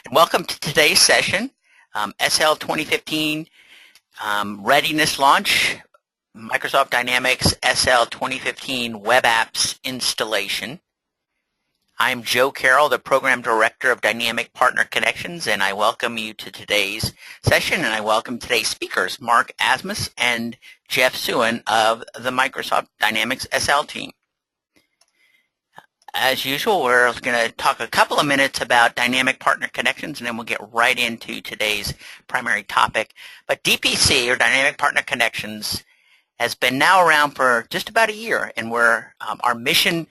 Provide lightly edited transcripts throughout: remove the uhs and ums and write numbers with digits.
And welcome to today's session, SL 2015 Readiness Launch, Microsoft Dynamics SL 2015 Web Apps Installation. I'm Joe Carroll, the Program Director of Dynamic Partner Connections, and I welcome you to today's session, and I welcome today's speakers, Mark Asmus and Jeff Suen of the Microsoft Dynamics SL team. As usual, we're going to talk a couple of minutes about Dynamic Partner Connections, and then we'll get right into today's primary topic. But DPC, or Dynamic Partner Connections, has been now around for just about a year, and our mission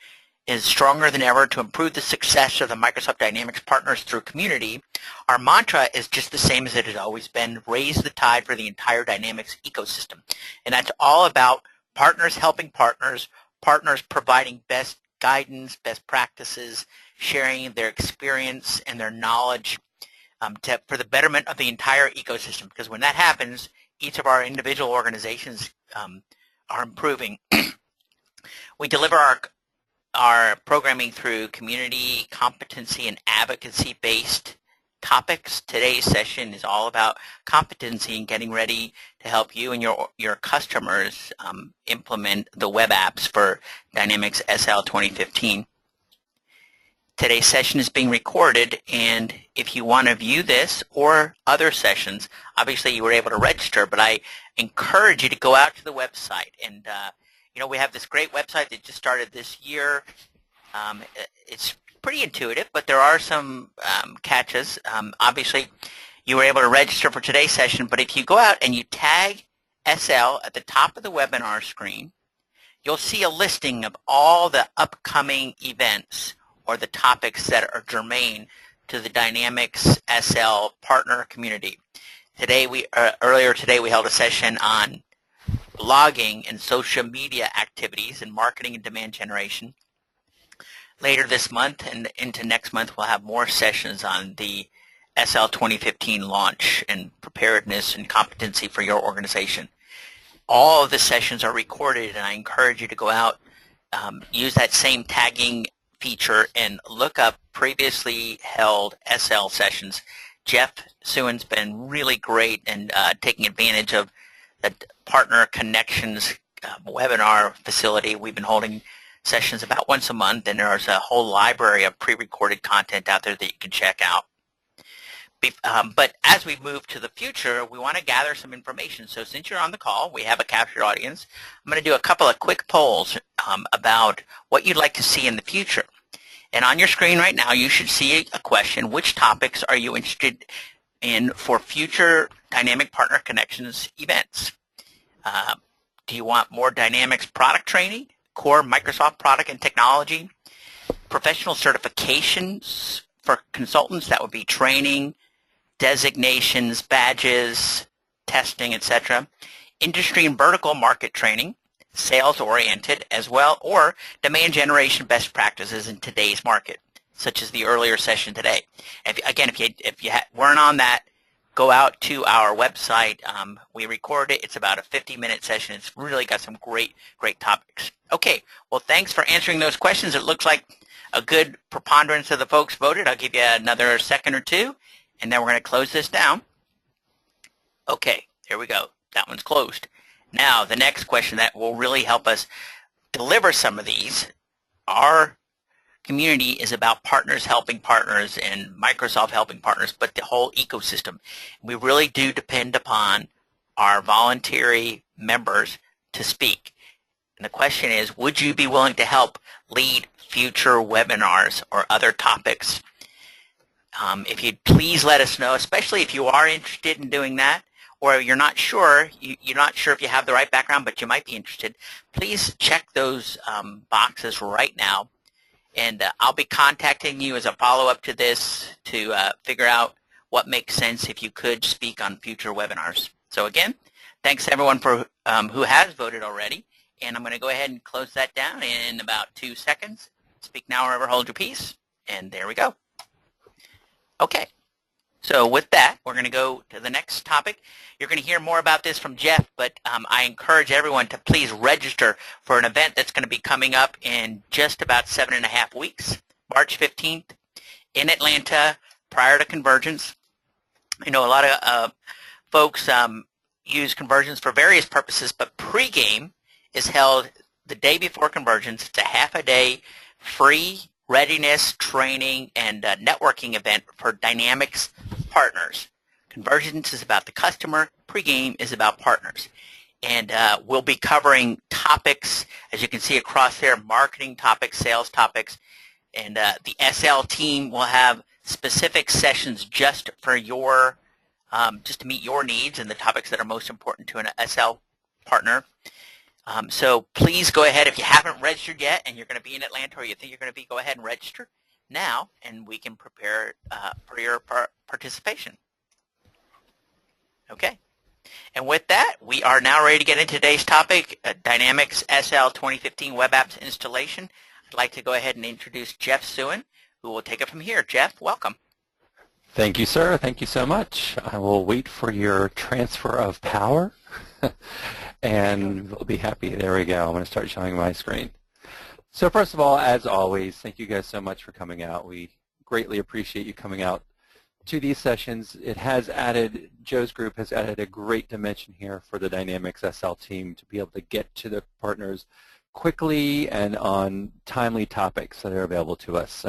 is stronger than ever to improve the success of the Microsoft Dynamics partners through community. Our mantra is just the same as it has always been: raise the tide for the entire Dynamics ecosystem. And that's all about partners helping partners, partners providing best guidance, best practices, sharing their experience and their knowledge for the betterment of the entire ecosystem. Because when that happens, each of our individual organizations are improving. We deliver our programming through community, competency, and advocacy-based topics. Today's session is all about competency and getting ready to help you and your customers implement the web apps for Dynamics SL 2015. Today's session is being recorded, and if you want to view this or other sessions, obviously you were able to register, but I encourage you to go out to the website. And we have this great website that just started this year. It's pretty intuitive, but there are some catches. Obviously, you were able to register for today's session, but if you go out and you tag SL at the top of the webinar screen, you'll see a listing of all the upcoming events or the topics that are germane to the Dynamics SL partner community. Earlier today, we held a session on blogging and social media activities and marketing and demand generation. Later this month and into next month, we'll have more sessions on the SL 2015 launch and preparedness and competency for your organization. All of the sessions are recorded, and I encourage you to go out, use that same tagging feature, and look up previously held SL sessions. Jeff Suen's been really great in taking advantage of the Partner Connections webinar facility. We've been holding sessions about once a month, and there's a whole library of pre-recorded content out there that you can check out. But as we move to the future, we want to gather some information. So since you're on the call, we have a captured audience. I'm going to do a couple of quick polls about what you'd like to see in the future. And on your screen right now, you should see a question: which topics are you interested in for future Dynamic Partner Connections events? Do you want more Dynamics product training, core Microsoft product and technology, professional certifications for consultants? That would be training, designations, badges, testing, etc. Industry and vertical market training, sales-oriented as well, or demand generation best practices in today's market, such as the earlier session today. If you weren't on that, go out to our website. We record it. It's about a 50-minute session. It's really got some great topics. Okay, well, thanks for answering those questions. It looks like a good preponderance of the folks voted. I'll give you another second or two, and then we're going to close this down. Okay, here we go. That one's closed. Now, the next question that will really help us deliver some of these. Our community is about partners helping partners and Microsoft helping partners, but the whole ecosystem. We really do depend upon our voluntary members to speak. And the question is, would you be willing to help lead future webinars or other topics? If you'd please let us know, especially if you are interested in doing that, or you're not sure if you have the right background, but you might be interested, please check those boxes right now. And I'll be contacting you as a follow-up to this to figure out what makes sense if you could speak on future webinars. So again, thanks to everyone for who has voted already. And I'm going to go ahead and close that down in about 2 seconds. Speak now or ever hold your peace. And there we go. Okay. So with that, we're going to go to the next topic. You're going to hear more about this from Jeff, but I encourage everyone to please register for an event that's going to be coming up in just about 7.5 weeks, March 15th in Atlanta, prior to convergence. I know a lot of folks use convergence for various purposes, but pregame is held the day before convergence. It's a half-a-day free readiness, training, and networking event for Dynamics partners. Convergence is about the customer. Pregame is about partners. And we'll be covering topics, as you can see across there, marketing topics, sales topics, and the SL team will have specific sessions just for your, just to meet your needs and the topics that are most important to an SL partner. So please go ahead, if you haven't registered yet and you're going to be in Atlanta or you think you're going to be, go ahead and register now and we can prepare for your participation. Okay. And with that, we are now ready to get into today's topic, Dynamics SL 2015 Web Apps Installation. I'd like to go ahead and introduce Jeff Suen, who will take it from here. Jeff, welcome. Thank you, sir. Thank you so much. I will wait for your transfer of power, and we'll be happy. There we go. I'm going to start showing my screen. So first of all, as always, thank you guys so much for coming out. We greatly appreciate you coming out to these sessions. It has added, Joe's group has added a great dimension here for the Dynamics SL team to be able to get to the partners quickly and on timely topics that are available to us.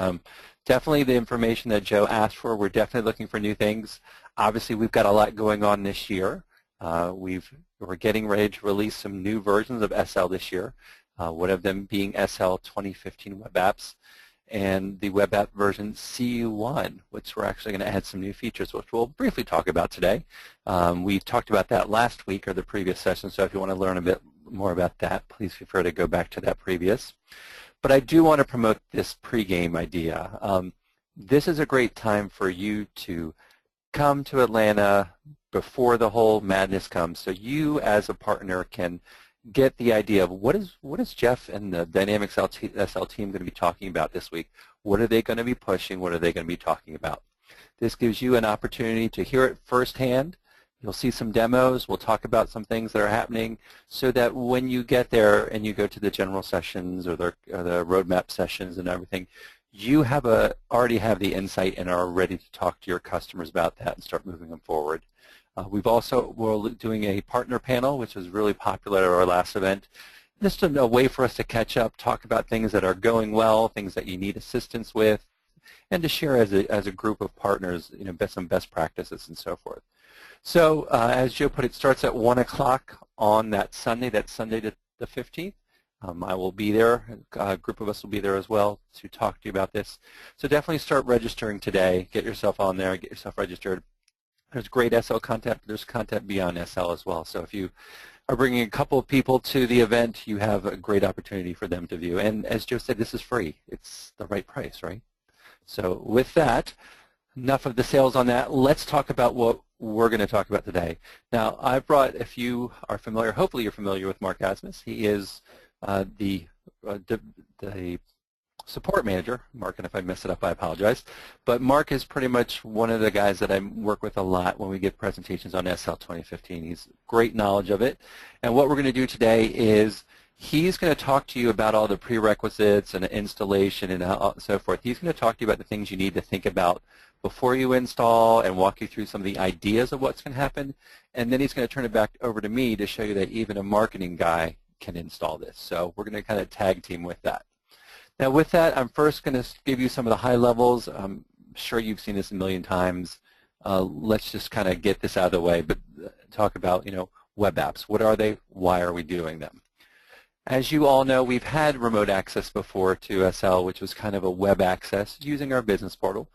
Definitely the information that Joe asked for, we're definitely looking for new things. Obviously, we've got a lot going on this year. We're getting ready to release some new versions of SL this year, one of them being SL 2015 Web Apps, and the Web App version CU1, which we're actually going to add some new features, which we'll briefly talk about today. We talked about that last week or the previous session, so if you want to learn a bit more about that, please feel free to go back to that previous. But I do want to promote this pregame idea. This is a great time for you to come to Atlanta before the whole madness comes, so you as a partner can get the idea of what is Jeff and the Dynamics SL team going to be talking about this week. What are they going to be pushing? What are they going to be talking about? This gives you an opportunity to hear it firsthand. You'll see some demos. We'll talk about some things that are happening so that when you get there and you go to the general sessions or the roadmap sessions and everything, you have already have the insight and are ready to talk to your customers about that and start moving them forward. We're doing a partner panel, which was really popular at our last event. Just a way for us to catch up, talk about things that are going well, things that you need assistance with, and to share as a group of partners, some best practices and so forth. So as Joe put it, starts at 1 o'clock on that Sunday the 15th. I will be there. A group of us will be there as well to talk to you about this. So definitely start registering today. Get yourself on there. Get yourself registered. There's great SL content. There's content beyond SL as well. So if you are bringing a couple of people to the event, you have a great opportunity for them to view. And as Joe said, this is free. It's the right price, right? So with that, enough of the sales on that. Let's talk about what we're going to talk about today. Now, I've brought, if you are familiar, hopefully you're familiar with Mark Asmus. He is the support manager. Mark, and if I mess it up, I apologize. But Mark is pretty much one of the guys that I work with a lot when we give presentations on SL 2015. He's great knowledge of it. And what we're going to do today is he's going to talk to you about all the prerequisites and installation and so forth. He's going to talk to you about the things you need to think about before you install and walk you through some of the ideas of what's going to happen. And then he's going to turn it back over to me to show you that even a marketing guy can install this. So we're going to kind of tag team with that. Now with that, I'm first going to give you some of the high levels. I'm sure you've seen this a million times. Let's just kind of get this out of the way, but talk about, web apps. What are they? Why are we doing them? As you all know, we've had remote access before to SL, which was kind of a web access using our business portal.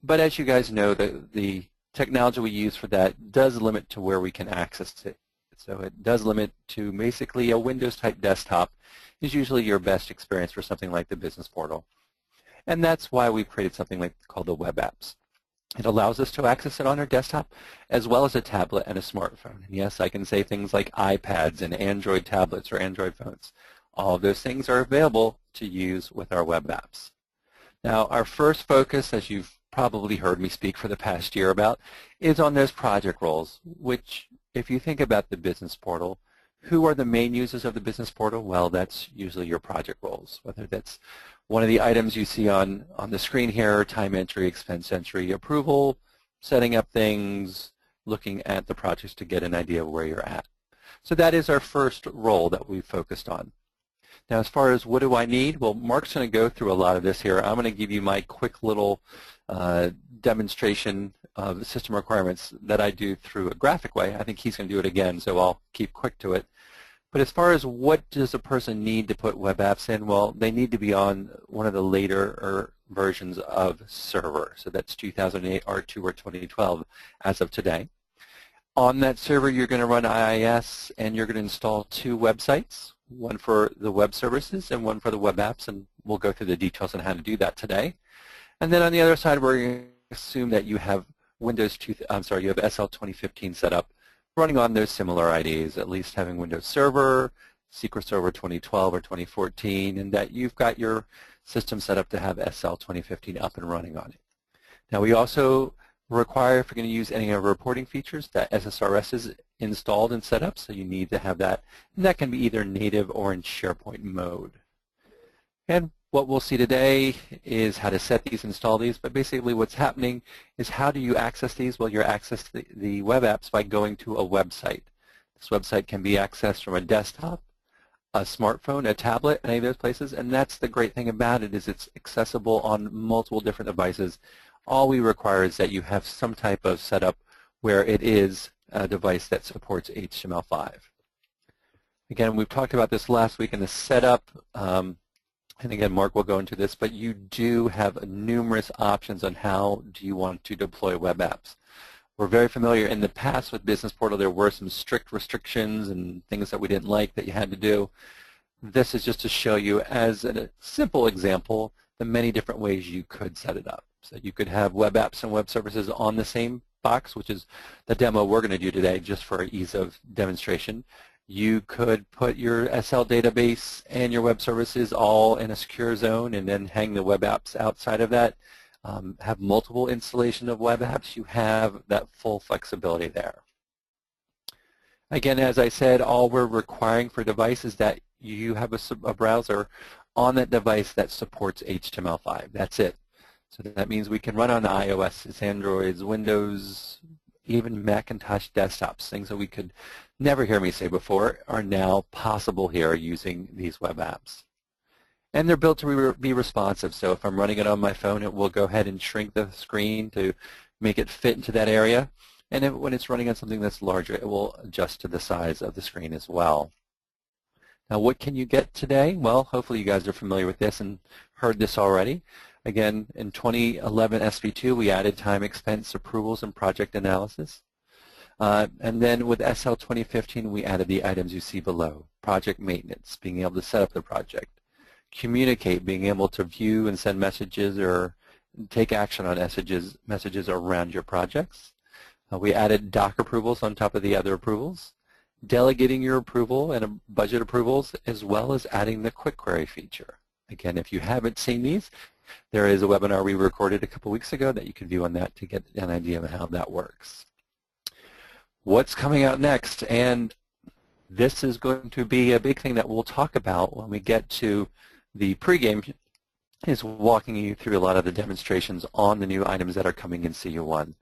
But as you guys know, the technology we use for that does limit to where we can access it. So it does limit to basically a Windows-type desktop is usually your best experience for something like the business portal. And that's why we've created something called the web apps. It allows us to access it on our desktop as well as a tablet and a smartphone. And yes, I can say things like iPads and Android tablets or Android phones. All of those things are available to use with our web apps. Now, our first focus, as you've probably heard me speak for the past year about, is on those project roles, which, if you think about the business portal, Who are the main users of the business portal? Well, that's usually your project roles, whether that's one of the items you see on the screen here, time entry, expense entry, approval, setting up things, looking at the projects to get an idea of where you're at. So that is our first role that we focused on. Now, as far as what do I need? Well, Mark's going to go through a lot of this here. I'm going to give you my quick little demonstration of system requirements that I do through a graphic way. I think he's going to do it again, so I'll keep quick to it. But as far as what does a person need to put web apps in, well, they need to be on one of the later versions of Server. So that's 2008, R2, or 2012 as of today. On that server, you're going to run IIS, and you're going to install 2 websites, one for the web services and one for the web apps, and we'll go through the details on how to do that today. And then on the other side, we're going to assume that you have you have SL 2015 set up, running on those similar IDs, at least having Windows Server, SQL Server 2012 or 2014, and that you've got your system set up to have SL 2015 up and running on it. Now, we also require, if you're going to use any of our reporting features, that SSRS is installed and set up, so you need to have that, and that can be either native or in SharePoint mode. And what we'll see today is how to set these, install these, but basically what's happening is how do you access these? Well, you access the web apps by going to a website. This website can be accessed from a desktop, a smartphone, a tablet, any of those places, and that's the great thing about it is it's accessible on multiple different devices. All we require is that you have some type of setup where it is a device that supports HTML5. Again, we've talked about this last week in the setup, and again, Mark will go into this, but you do have numerous options on how do you want to deploy web apps. We're very familiar in the past with Business Portal. There were some strict restrictions and things that we didn't like that you had to do. This is just to show you as a simple example the many different ways you could set it up. So you could have web apps and web services on the same box, which is the demo we're going to do today just for ease of demonstration. You could put your SL database and your web services all in a secure zone and then hang the web apps outside of that. Have multiple installation of web apps. You have that full flexibility there. Again, as I said, all we're requiring for device is that you have a browser on that device that supports HTML5. That's it. So that means we can run on iOS, Androids, Windows, even Macintosh desktops. Things that we could never hear me say before are now possible here using these web apps. And they're built to be responsive, so if I'm running it on my phone, it will go ahead and shrink the screen to make it fit into that area. And when it's running on something that's larger, it will adjust to the size of the screen as well. Now, what can you get today? Well, hopefully you guys are familiar with this and heard this already. Again, in 2011 SV2, we added time, expense, approvals, and project analysis. And then with SL 2015, we added the items you see below. Project maintenance, being able to set up the project. Communicate, being able to view and send messages or take action on messages around your projects. We added doc approvals on top of the other approvals. Delegating your approval and budget approvals, as well as adding the quick query feature. Again, if you haven't seen these, there is a webinar we recorded a couple weeks ago that you can view on that to get an idea of how that works. What's coming out next? And this is going to be a big thing that we'll talk about when we get to the pregame, is walking you through a lot of the demonstrations on the new items that are coming in CU1.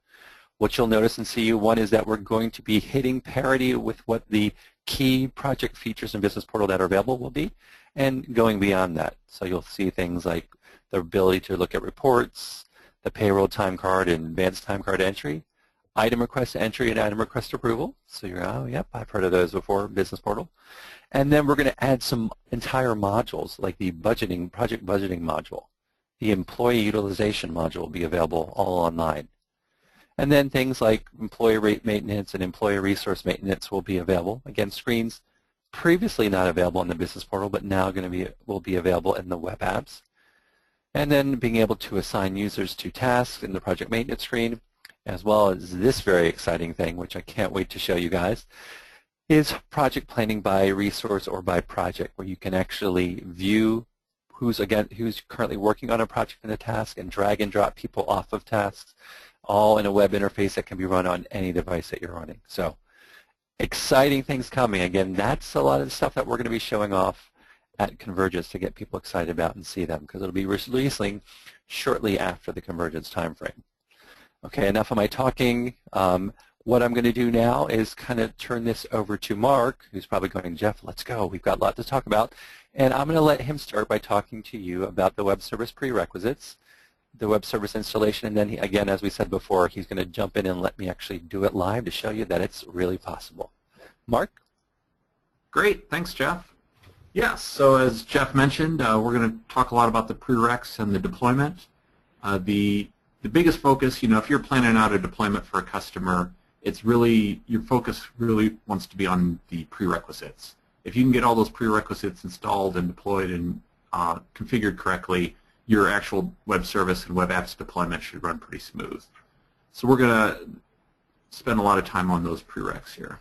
What you'll notice in CU1 is that we're going to be hitting parity with what the key project features in Business Portal that are available will be, and going beyond that. So you'll see things like the ability to look at reports, the payroll time card and advanced time card entry, item request entry and item request approval. So you're, oh, yep, I've heard of those before, Business Portal. And then we're going to add some entire modules like the budgeting, project budgeting module. The employee utilization module will be available all online. And then things like employee rate maintenance and employee resource maintenance will be available. Again, screens previously not available in the Business Portal, but now will be available in the web apps. And then being able to assign users to tasks in the project maintenance screen, as well as this very exciting thing, which I can't wait to show you guys, is project planning by resource or by project, where you can actually view who's currently working on a project and a task and drag and drop people off of tasks, all in a web interface that can be run on any device that you're running. So exciting things coming. Again, that's a lot of the stuff that we're going to be showing off at Convergence to get people excited about and see them, because it'll be releasing shortly after the Convergence timeframe. Okay, enough of my talking. What I'm going to do now is kind of turn this over to Mark, who's probably going, Jeff, let's go. We've got a lot to talk about. And I'm going to let him start by talking to you about the web service prerequisites, the web service installation, and then, again, as we said before, he's going to jump in and let me actually do it live to show you that it's really possible. Mark? Great. Thanks, Jeff. Yes, so as Jeff mentioned, we're going to talk a lot about the prereqs and the deployment. The biggest focus, if you're planning out a deployment for a customer, it's really, your focus really wants to be on the prerequisites. If you can get all those prerequisites installed and deployed and configured correctly, your actual web service and web apps deployment should run pretty smooth. So we're going to spend a lot of time on those prereqs here.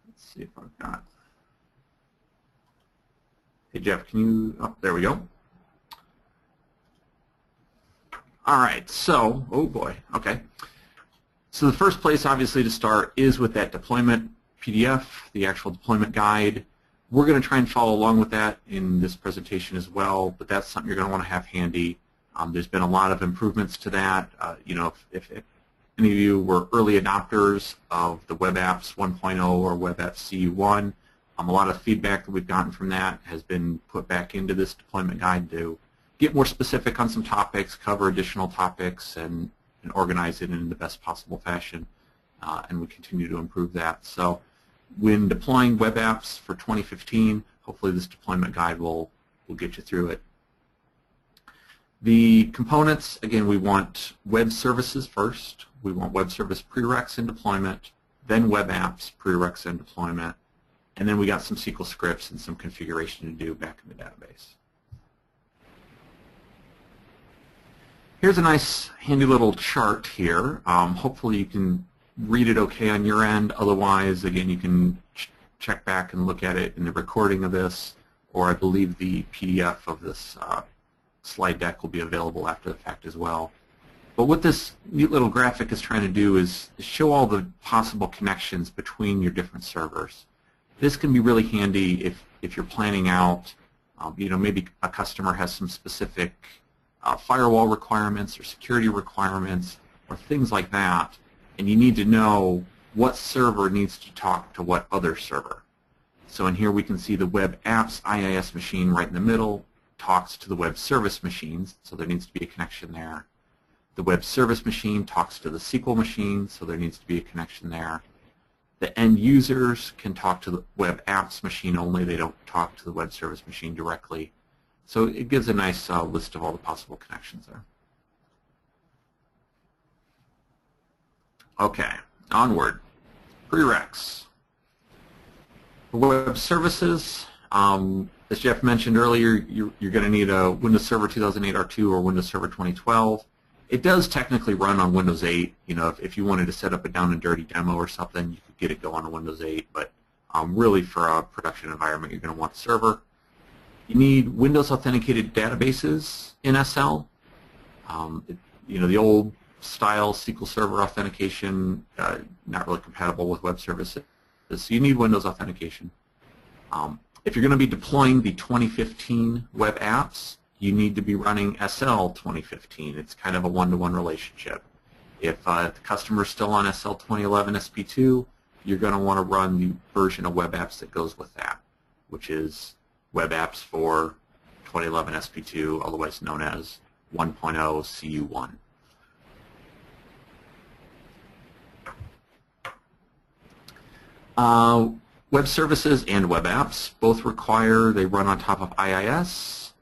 Let's see if I've got. Hey Jeff, can you, oh, there we go. All right, so, oh boy, okay. So the first place, obviously, to start is with that deployment PDF, the actual deployment guide. We're going to try and follow along with that in this presentation as well, but that's something you're going to want to have handy. There's been a lot of improvements to that. If any of you were early adopters of the Web Apps 1.0 or Web Apps CU1, a lot of feedback that we've gotten from that has been put back into this deployment guide to get more specific on some topics, cover additional topics, and organize it in the best possible fashion, and we continue to improve that. So when deploying web apps for 2015, hopefully this deployment guide will get you through it. The components, again, we want web services first. We want web service prereqs and deployment, then web apps, prereqs and deployment, and then we got some SQL scripts and some configuration to do back in the database. Here's a nice handy little chart here. Hopefully you can read it okay on your end. Otherwise, again, you can check back and look at it in the recording of this, or I believe the PDF of this slide deck will be available after the fact as well. But what this neat little graphic is trying to do is show all the possible connections between your different servers. This can be really handy if you're planning out, maybe a customer has some specific firewall requirements or security requirements or things like that, and you need to know what server needs to talk to what other server. So in here we can see the web apps IIS machine right in the middle talks to the web service machines, so there needs to be a connection there. The web service machine talks to the SQL machine, so there needs to be a connection there. The end users can talk to the web apps machine only, they don't talk to the web service machine directly. So it gives a nice list of all the possible connections there. Okay, onward. Prereqs. For web services, as Jeff mentioned earlier, you're going to need a Windows Server 2008 R2 or Windows Server 2012. It does technically run on Windows 8. If you wanted to set up a down and dirty demo or something, you could get it going on Windows 8. But really, for a production environment, you're going to want a server. You need Windows authenticated databases in SL. The old style SQL Server authentication, not really compatible with web services. So you need Windows authentication. If you're going to be deploying the 2015 web apps, you need to be running SL 2015. It's kind of a one-to-one relationship. If the customer is still on SL 2011 SP2, you're going to want to run the version of web apps that goes with that, which is Web Apps for 2011 SP2, otherwise known as 1.0 CU1. Web services and web apps both require, they run on top of IIS,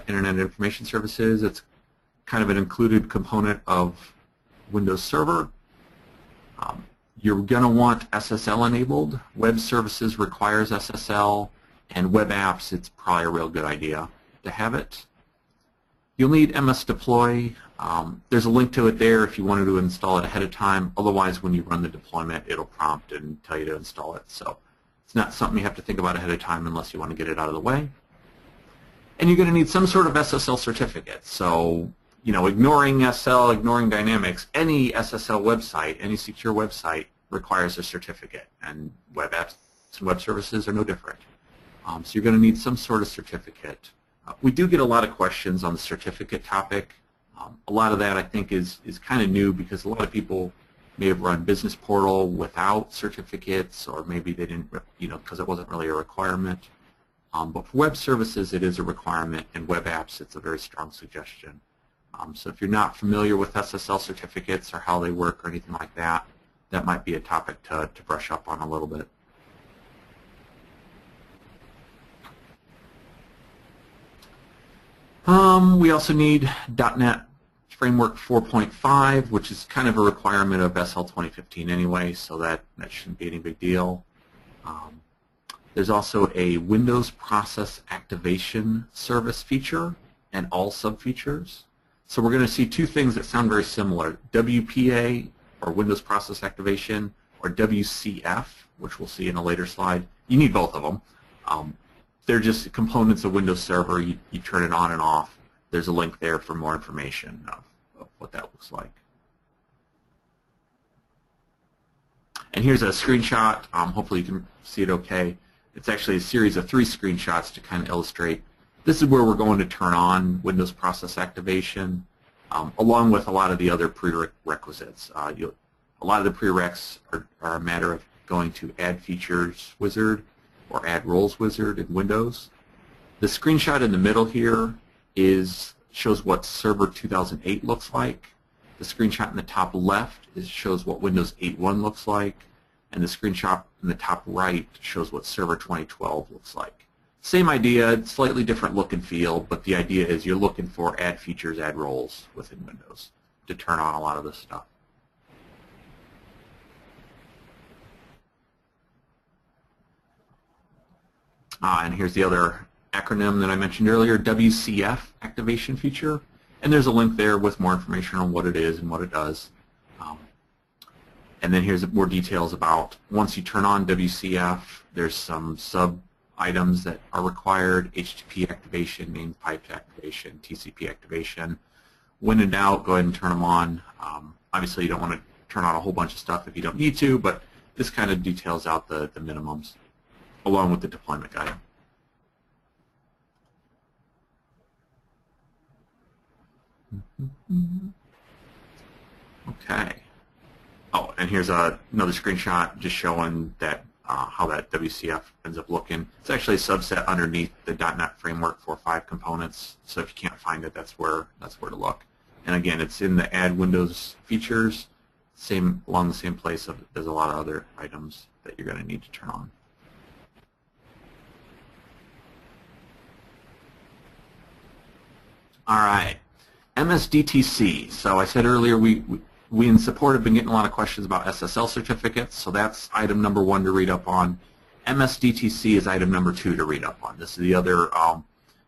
Internet Information Services. It's kind of an included component of Windows Server. You're going to want SSL enabled. Web services requires SSL. And web apps, it's probably a real good idea to have it. You'll need MS Deploy. There's a link to it there if you wanted to install it ahead of time. Otherwise, when you run the deployment, it'll prompt and tell you to install it. So it's not something you have to think about ahead of time unless you want to get it out of the way. And you're going to need some sort of SSL certificate. So, ignoring SL, ignoring Dynamics, any SSL website, any secure website requires a certificate, and web apps and web services are no different. So you're going to need some sort of certificate. We do get a lot of questions on the certificate topic. A lot of that, I think, is kind of new because a lot of people may have run Business Portal without certificates, or maybe they didn't, because it wasn't really a requirement. But for web services, it is a requirement, and web apps, it's a very strong suggestion. So if you're not familiar with SSL certificates or how they work or anything like that, that might be a topic to brush up on a little bit. We also need .NET Framework 4.5, which is kind of a requirement of SL 2015 anyway, so that shouldn't be any big deal. There's also a Windows Process Activation Service feature and all sub-features. So we're going to see two things that sound very similar, WPA, or Windows Process Activation, or WCF, which we'll see in a later slide. You need both of them. They're just components of Windows Server. You turn it on and off. There's a link there for more information of what that looks like. And here's a screenshot. Hopefully you can see it okay. It's actually a series of 3 screenshots to kind of illustrate. This is where we're going to turn on Windows Process Activation, along with a lot of the other prerequisites. A lot of the prereqs are a matter of going to Add Features Wizard or Add Roles Wizard in Windows. The screenshot in the middle here shows what Server 2008 looks like. The screenshot in the top left shows what Windows 8.1 looks like, and the screenshot in the top right shows what Server 2012 looks like. Same idea, slightly different look and feel, but the idea is you're looking for add features, add roles within Windows to turn on a lot of this stuff. And here's the other acronym that I mentioned earlier, WCF activation feature. And there's a link there with more information on what it is and what it does. And then here's more details about once you turn on WCF, there's some sub-items that are required, HTTP activation, named pipe activation, TCP activation. When in doubt, go ahead and turn them on. Obviously, you don't want to turn on a whole bunch of stuff if you don't need to, but this kind of details out the minimums, along with the deployment guide. Okay. Oh, and here's another screenshot just showing that how that WCF ends up looking. It's actually a subset underneath the .NET Framework 4.5 components, so if you can't find it, that's where to look. And again, it's in the Add Windows Features, along the same place as a lot of other items that you're going to need to turn on. All right, MSDTC. So I said earlier we in support have been getting a lot of questions about SSL certificates, so that's item number 1 to read up on. MSDTC is item number 2 to read up on. This is the other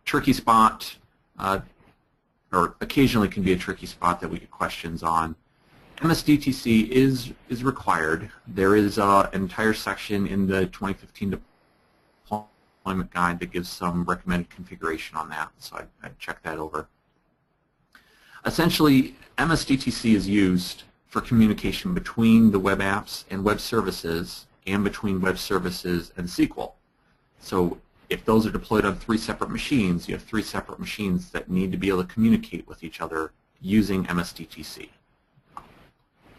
tricky spot, or occasionally can be a tricky spot that we get questions on. MSDTC is required. There is an entire section in the 2015 deployment guide that gives some recommended configuration on that, so I'd check that over. Essentially, MSDTC is used for communication between the web apps and web services, and between web services and SQL. So if those are deployed on 3 separate machines, you have 3 separate machines that need to be able to communicate with each other using MSDTC.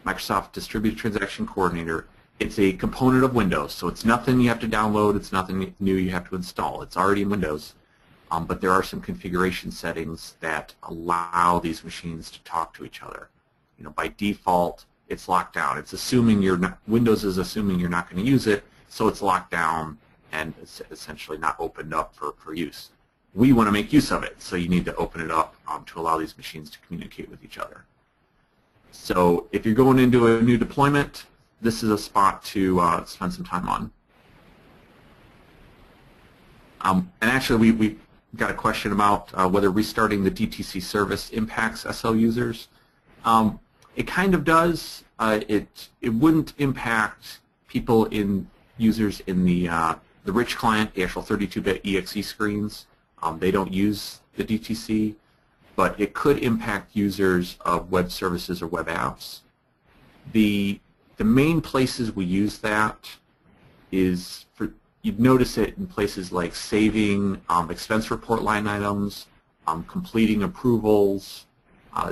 Microsoft Distributed Transaction Coordinator, it's a component of Windows, so it's nothing you have to download, it's nothing new you have to install. It's already in Windows. But there are some configuration settings that allow these machines to talk to each other. By default, it's locked down. It's assuming Windows is assuming you're not going to use it, so it's locked down and it's essentially not opened up for use. We want to make use of it, so you need to open it up to allow these machines to communicate with each other. So if you're going into a new deployment, this is a spot to spend some time on. And actually, we got a question about whether restarting the DTC service impacts SL users. It kind of does. It wouldn't impact users in the rich client, the actual 32-bit EXE screens. They don't use the DTC, but it could impact users of web services or web apps. The the main places we use that is for, you'd notice it in places like saving expense report line items, completing approvals,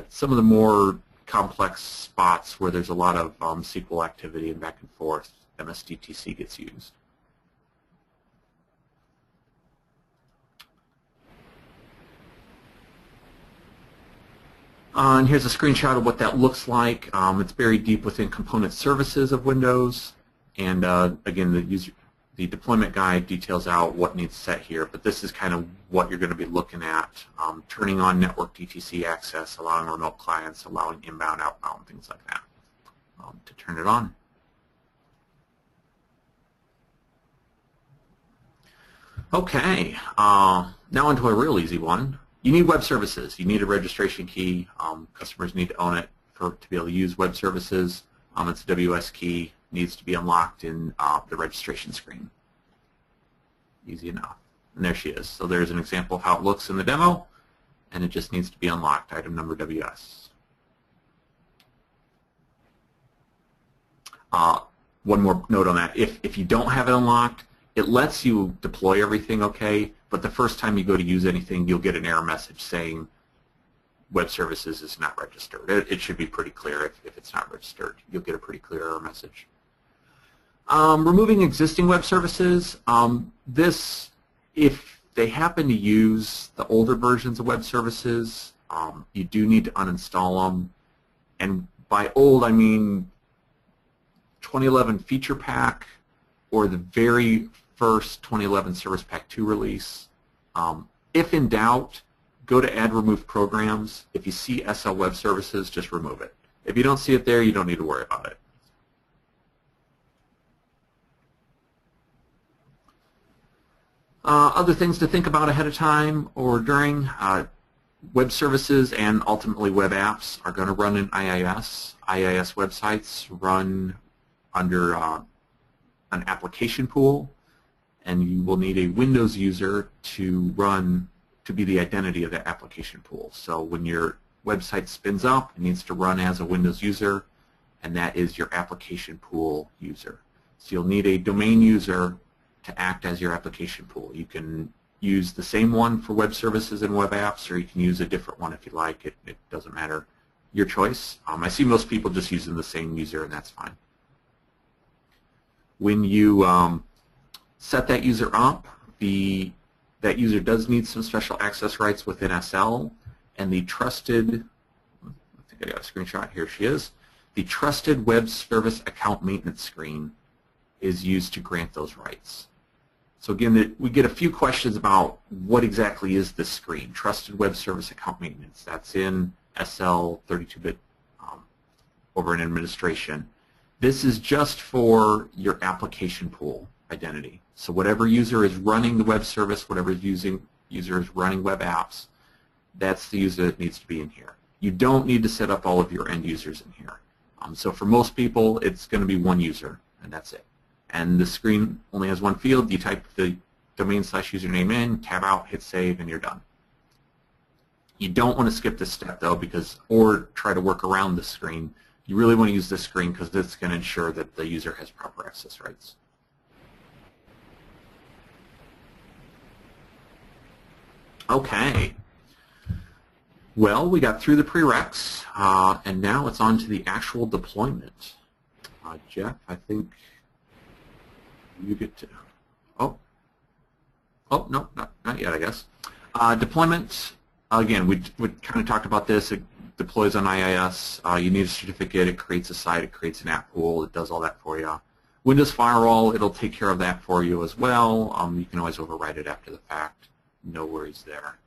some of the more complex spots where there's a lot of SQL activity and back and forth, MSDTC gets used. And here's a screenshot of what that looks like. It's buried deep within component services of Windows. And again, the deployment guide details out what needs set here, but this is kind of what you're going to be looking at. Turning on network DTC access, allowing remote clients, allowing inbound, outbound, things like that to turn it on. Okay, now onto a real easy one. You need web services. You need a registration key. Customers need to own it to be able to use web services. It's a WS key. Needs to be unlocked in the registration screen. Easy enough. And there she is. So there's an example of how it looks in the demo, and it just needs to be unlocked, item number WS. One more note on that. If you don't have it unlocked, it lets you deploy everything okay, but the first time you go to use anything, you'll get an error message saying web services is not registered. It should be pretty clear if it's not registered. You'll get a pretty clear error message. Removing existing web services. If they happen to use the older versions of web services, you do need to uninstall them. And by old, I mean 2011 Feature Pack or the very first 2011 Service Pack 2 release. If in doubt, go to Add Remove Programs. If you see SL Web Services, just remove it. If you don't see it there, you don't need to worry about it. Other things to think about ahead of time or during, web services and ultimately web apps are going to run in IIS. IIS websites run under an application pool, and you will need a Windows user to be the identity of that application pool. So when your website spins up, it needs to run as a Windows user, and that is your application pool user. So you'll need a domain user to act as your application pool. You can use the same one for web services and web apps, or you can use a different one if you like. It doesn't matter. Your choice. I see most people just using the same user, and that's fine. When you set that user up, that user does need some special access rights within SL, and the trusted, I think I got a screenshot, here she is, the trusted web service account maintenance screen is used to grant those rights. So again, we get a few questions about what exactly is this screen, trusted web service account maintenance. That's in SL 32-bit over in administration. This is just for your application pool identity. So whatever user is running the web service, whatever user is running web apps, that's the user that needs to be in here. You don't need to set up all of your end users in here. So for most people, it's going to be one user, and that's it. And the screen only has one field. You type the domain/username in, tab out, hit save, and you're done. You don't want to skip this step, though, or try to work around the screen. You really want to use this screen because it's going to ensure that the user has proper access rights. Okay. Well, we got through the prereqs, and now it's on to the actual deployment. Jeff, I think you get to. Oh, no, not yet, I guess. Deployment. Again, we kind of talked about this. It deploys on IIS. You need a certificate. It creates a site. It creates an app pool. It does all that for you. Windows Firewall, it'll take care of that for you as well. You can always overwrite it after the fact. No worries there.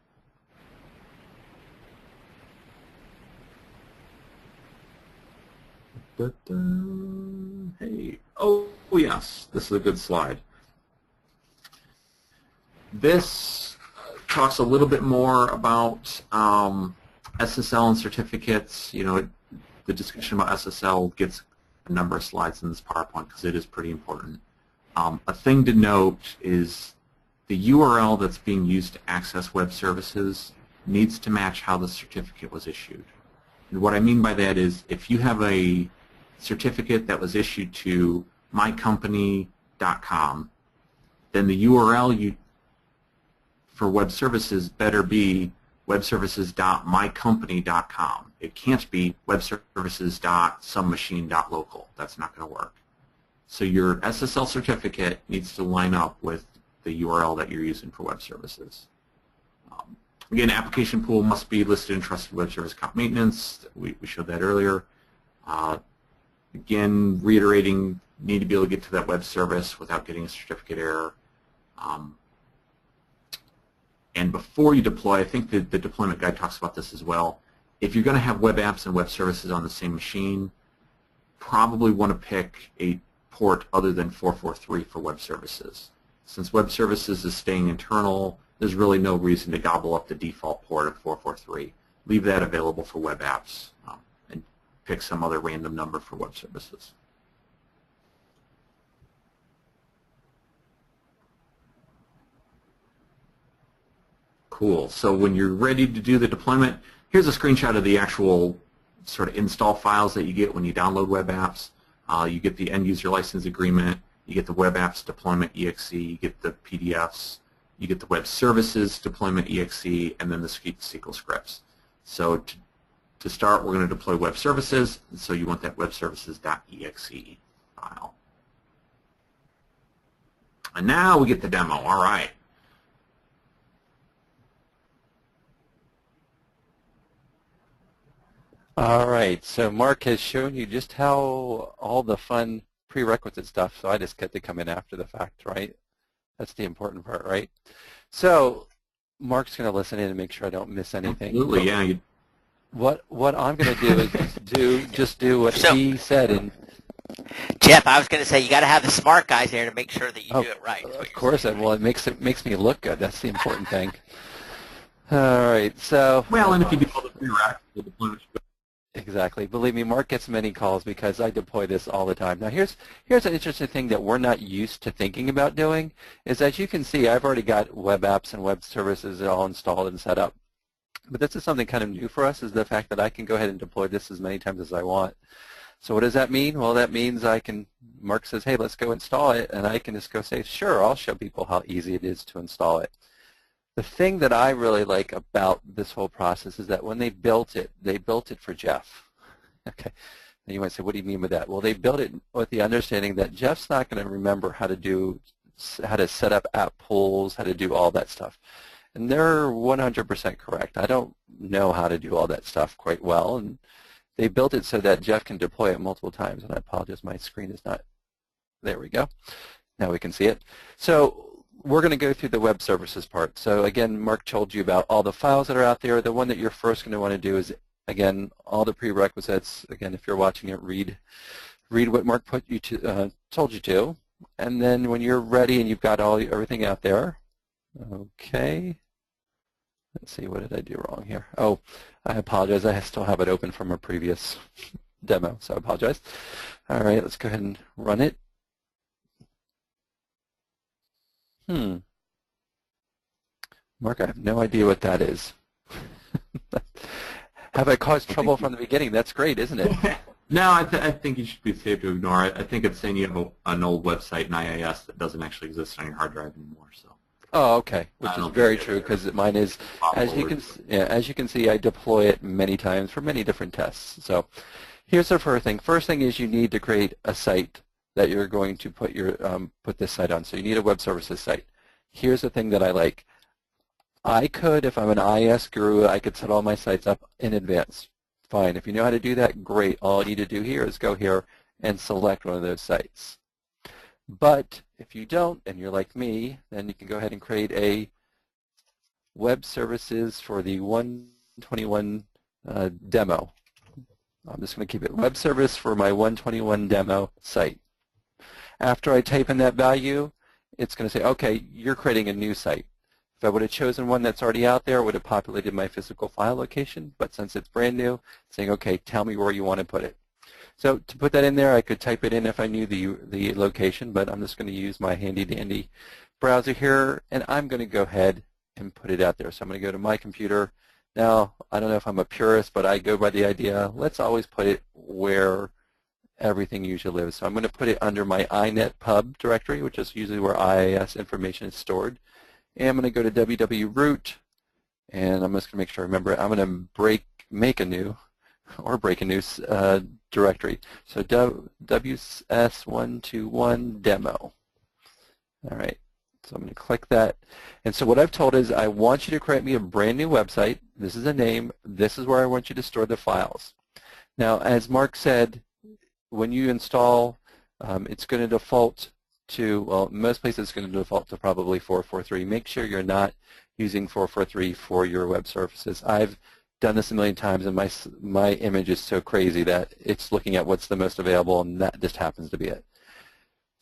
Hey, oh yes, this is a good slide. This talks a little bit more about SSL and certificates. You know, the discussion about SSL gets a number of slides in this PowerPoint because it is pretty important. A thing to note is the URL that's being used to access web services needs to match how the certificate was issued. And what I mean by that is if you have a certificate that was issued to mycompany.com, then the URL for web services better be webservices.mycompany.com. It can't be webservices.somemachine.local. That's not going to work. So your SSL certificate needs to line up with the URL that you're using for web services. Again, application pool must be listed in trusted web service account maintenance. We showed that earlier. Again, reiterating, need to be able to get to that web service without getting a certificate error. And before you deploy, I think the deployment guide talks about this as well. If you're going to have web apps and web services on the same machine, probably want to pick a port other than 443 for web services. Since web services is staying internal, there's really no reason to gobble up the default port of 443. Leave that available for web apps and pick some other random number for web services. Cool. So when you're ready to do the deployment, here's a screenshot of the actual sort of install files that you get when you download web apps. You get the end user license agreement, you get the web apps deployment exe, you get the PDFs, you get the web services deployment exe, and then the SQL scripts. So to start, we're going to deploy web services, and so you want that web services.exe file. And now we get the demo. All right. All right, so Mark has shown you just how all the fun prerequisite stuff, so I just get to come in after the fact, right? That's the important part, right? So Mark's going to listen in and make sure I don't miss anything. Absolutely, yeah. What I'm going to do is just do what he said. And Jeff, I was going to say you got to have the smart guys there to make sure that you do it right. Of course, well, it makes me look good. That's the important thing. All right, so. Well, and if you do all the prerequisites, the deployment should go. Exactly. Believe me, Mark gets many calls because I deploy this all the time. Now, here's an interesting thing that we're not used to thinking about doing is, as you can see, I've already got web apps and web services all installed and set up. But this is something kind of new for us, is the fact that I can go ahead and deploy this as many times as I want. So what does that mean? Well, that means Mark says, hey, let's go install it, and I can just go say, sure, I'll show people how easy it is to install it. The thing that I really like about this whole process is that when they built it for Jeff. Okay. And you might say, what do you mean by that? Well, they built it with the understanding that Jeff's not going to remember how to set up app pools, how to do all that stuff. And they're 100% correct. I don't know how to do all that stuff quite well, and they built it so that Jeff can deploy it multiple times. And I apologize, my screen is not. There we go. Now we can see it. So we're going to go through the web services part. So again, Mark told you about all the files that are out there. The one that you're first going to want to do is, again, all the prerequisites. Again, if you're watching it, read what Mark told you to. And then when you're ready and you've got everything out there, okay. Let's see, what did I do wrong here? Oh, I apologize. I still have it open from a previous demo, so I apologize. All right, let's go ahead and run it. Mark, I have no idea what that is. Have I caused trouble from the beginning? That's great, isn't it? No, I think you should be safe to ignore it. I think it's saying you have an old website in IIS that doesn't actually exist on your hard drive anymore. So. Oh, okay, which is very true because mine is, as you can see, I deploy it many times for many different tests. So here's the first thing. First thing is you need to create a site that you're going to put this site on. So you need a web services site. Here's the thing that I like. I could, if I'm an IIS guru, I could set all my sites up in advance. Fine. If you know how to do that, great. All you need to do here is go here and select one of those sites. But if you don't, and you're like me, then you can go ahead and create a web services for the 121 demo. I'm just going to keep it web service for my 121 demo site. After I type in that value, it's going to say, okay, you're creating a new site. If I would have chosen one that's already out there, it would have populated my physical file location. But since it's brand new, it's saying, okay, tell me where you want to put it. So to put that in there, I could type it in if I knew the location, but I'm just going to use my handy-dandy browser here, and I'm going to go ahead and put it out there. So I'm going to go to my computer. Now, I don't know if I'm a purist, but I go by the idea, let's always put it where everything usually lives. So I'm going to put it under my inet pub directory, which is usually where IIS information is stored. And I'm going to go to www.root, and I'm just going to make sure I remember it. I'm going to make a new directory. So WS121 demo. All right. So I'm going to click that. And so what I've told is I want you to create me a brand new website. This is a name. This is where I want you to store the files. Now, as Mark said, when you install, it's going to default to, well, most places it's going to default to probably 443. Make sure you're not using 443 for your web services. I've done this a million times, and my image is so crazy that it's looking at what's the most available, and that just happens to be it.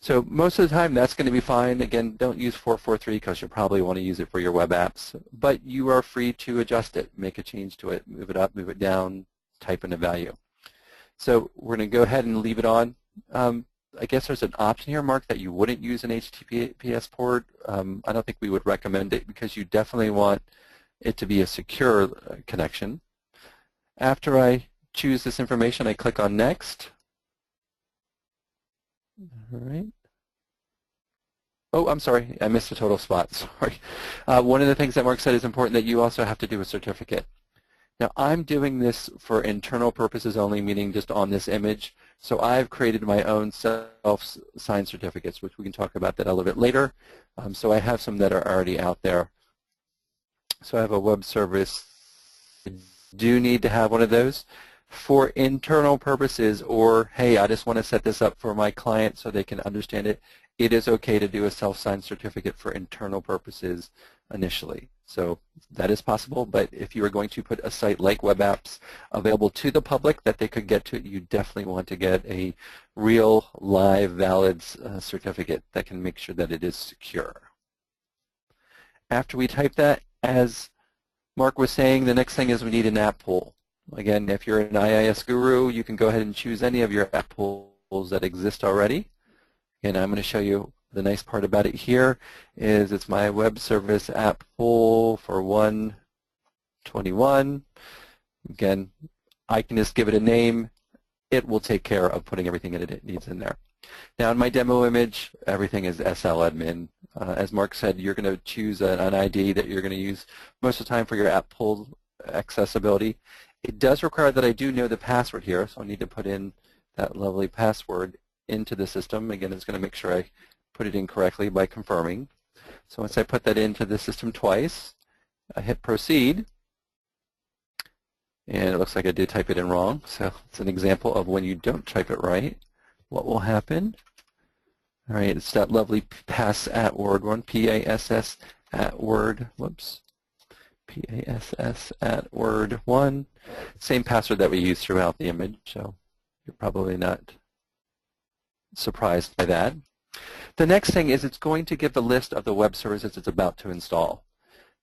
So most of the time, that's going to be fine. Again, don't use 443 because you'll probably want to use it for your web apps, but you are free to adjust it, make a change to it, move it up, move it down, type in a value. So we're going to go ahead and leave it on. I guess there's an option here, Mark, that you wouldn't use an HTTPS port. I don't think we would recommend it because you definitely want it to be a secure connection. After I choose this information, I click on Next. All right. Oh, I'm sorry. I missed a total spot. Sorry. One of the things that Mark said is important that you also have to do a certificate. Now, I'm doing this for internal purposes only, meaning just on this image. So I've created my own self-signed certificates, which we can talk about that a little bit later. So I have some that are already out there. So I have a web service. I do need to have one of those for internal purposes, or, hey, I just want to set this up for my client so they can understand it. It is okay to do a self-signed certificate for internal purposes initially. So that is possible, but if you are going to put a site like web apps available to the public that they could get to, you definitely want to get a real, live, valid certificate that can make sure that it is secure. After we type that, as Mark was saying, the next thing is we need an app pool. Again, if you're an IIS guru, you can go ahead and choose any of your app pools that exist already. And I'm going to show you the nice part about it here is it's my web service app pool for 121. Again, I can just give it a name. It will take care of putting everything that it needs in there. Now in my demo image, everything is SL admin. As Mark said, you're going to choose an ID that you're going to use most of the time for your app pool accessibility. It does require that I do know the password here, so I need to put in that lovely password into the system. Again, it's going to make sure I put it in correctly by confirming. So once I put that into the system twice, I hit proceed, and it looks like I did type it in wrong. So it's an example of when you don't type it right, what will happen. All right, it's that lovely pass at word one, P-A-S-S at word, whoops, P-A-S-S at word one. Same password that we use throughout the image, so you're probably not surprised by that. The next thing is it's going to give a list of the web services it's about to install.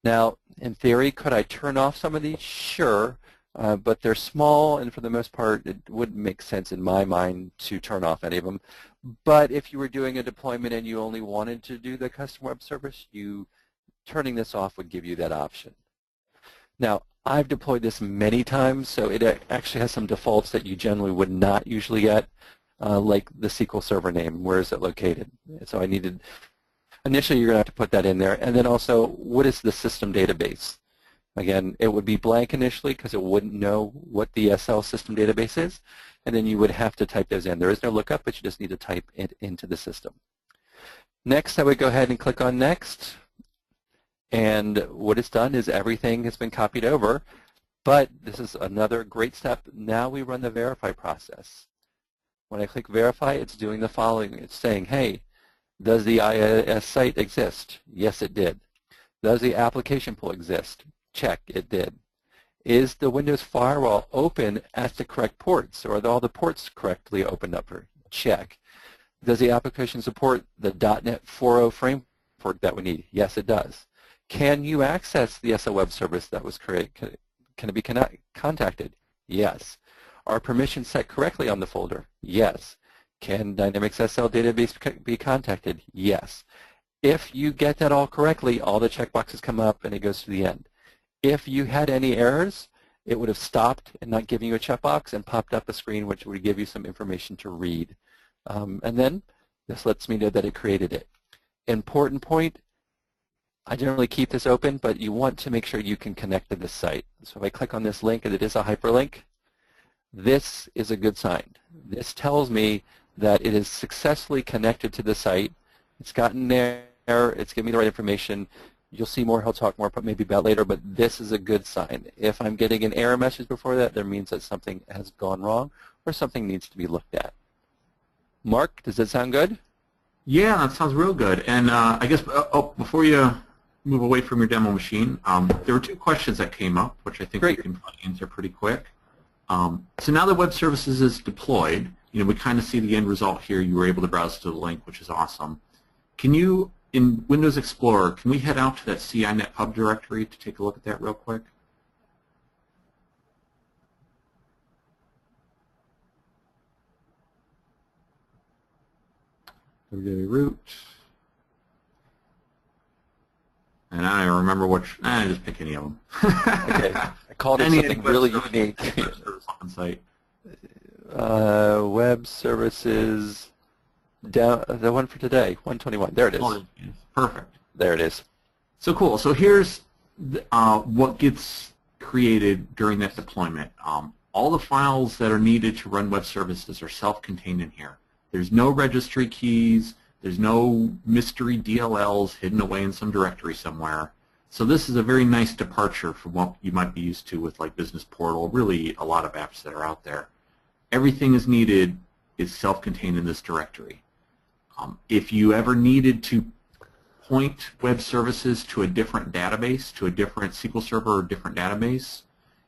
Now, in theory, could I turn off some of these? Sure, but they're small, and for the most part, it wouldn't make sense in my mind to turn off any of them. But if you were doing a deployment and you only wanted to do the custom web service, turning this off would give you that option. Now, I've deployed this many times, so it actually has some defaults that you generally would not usually get. Like the SQL Server name, where is it located? So I needed, initially you're going to have to put that in there. And then also, what is the system database? Again, it would be blank initially because it wouldn't know what the SL system database is. And then you would have to type those in. There is no lookup, but you just need to type it into the system. Next, I would go ahead and click on Next. And what it's done is everything has been copied over. But this is another great step. Now we run the verify process. When I click verify, it's doing the following. It's saying, hey, does the IIS site exist? Yes, it did. Does the application pool exist? Check, it did. Is the Windows firewall open at the correct ports? Or are all the ports correctly opened up? Check. Does the application support the .NET 4.0 framework that we need? Yes, it does. Can you access the SL web service that was created? Can it be contacted? Yes. Are permissions set correctly on the folder? Yes. Can Dynamics SL database be contacted? Yes. If you get that all correctly, all the checkboxes come up and it goes to the end. If you had any errors, it would have stopped and not giving you a checkbox and popped up a screen which would give you some information to read. And then this lets me know that it created it. Important point, I generally keep this open, but you want to make sure you can connect to this site. So if I click on this link and it is a hyperlink, this is a good sign. This tells me that it is successfully connected to the site. It's gotten there, it's giving me the right information. You'll see more, he'll talk more maybe about later, but this is a good sign. If I'm getting an error message before that, that means that something has gone wrong or something needs to be looked at. Mark, does that sound good? Yeah, that sounds real good. And I guess before you move away from your demo machine, there were 2 questions that came up, which I think we can answer pretty quick. So now that web services is deployed, we kind of see the end result here. You were able to browse to the link, which is awesome. Can you, in Windows Explorer, can we head out to that CINet pub directory to take a look at that real quick? www root. And I don't remember which. Just pick any of them. Okay. I called it something really unique. On site. Web services. Down the one for today, 121. There it is. Perfect. There it is. So cool. So here's what gets created during that deployment. All the files that are needed to run web services are self-contained in here. There's no registry keys. There's no mystery DLLs hidden away in some directory somewhere. So this is a very nice departure from what you might be used to with like Business Portal, really a lot of apps that are out there. Everything is needed is self-contained in this directory. If you ever needed to point web services to a different database, to a different SQL Server or different database,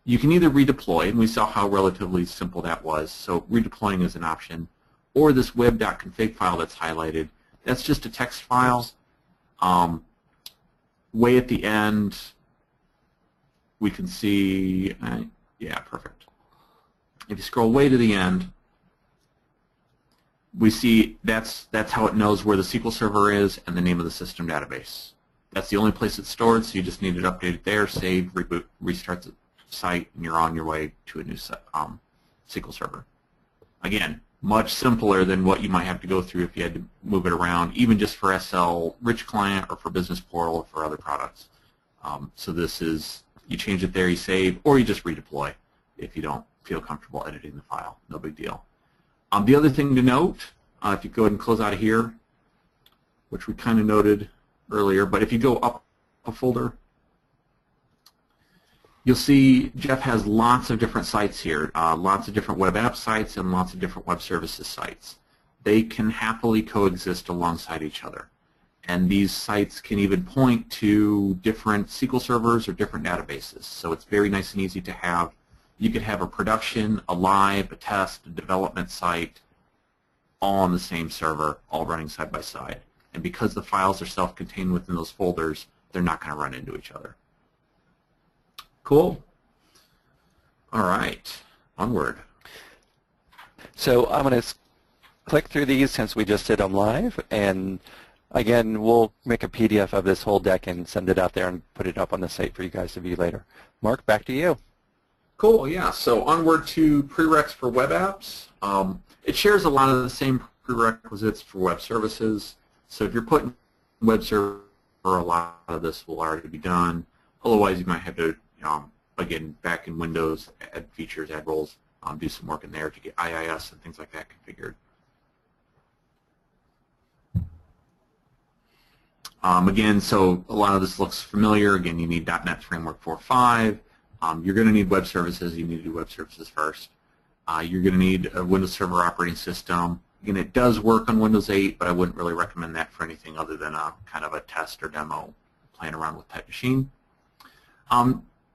you can either redeploy, and we saw how relatively simple that was, so redeploying is an option, or this web.config file that's highlighted. That's just a text file. Way at the end, we can see, yeah, perfect. If you scroll way to the end, we see that's how it knows where the SQL Server is and the name of the system database. That's the only place it's stored, so you just need it updated there, save, reboot, restart the site, and you're on your way to a new SQL Server. Again, much simpler than what you might have to go through if you had to move it around, even just for SL Rich Client or for Business Portal or for other products. So this is, you change it there, you save, or you just redeploy if you don't feel comfortable editing the file. No big deal. The other thing to note, if you go ahead and close out of here, which we kind of noted earlier, but if you go up a folder, you'll see Jeff has lots of different sites here, lots of different web app sites and lots of different web services sites. They can happily coexist alongside each other. And these sites can even point to different SQL servers or different databases. So it's very nice and easy to have. You could have a production, a live, a test, a development site, all on the same server, all running side by side. And because the files are self-contained within those folders, they're not going to run into each other. Cool. All right, onward. So I'm going to click through these since we just did them live, and again, we'll make a PDF of this whole deck and send it out there and put it up on the site for you guys to view later. Mark, back to you. Cool, yeah. So onward to prereqs for web apps. It shares a lot of the same prerequisites for web services. So if you're putting web server, a lot of this will already be done. Otherwise, you might have to, again, back in Windows, add features, add roles, do some work in there to get IIS and things like that configured. Again, so a lot of this looks familiar. Again, you need .NET Framework 4.5. You're going to need web services. You need to do web services first. You're going to need a Windows Server operating system. Again, it does work on Windows 8, but I wouldn't really recommend that for anything other than a kind of a test or demo playing around with Type Machine.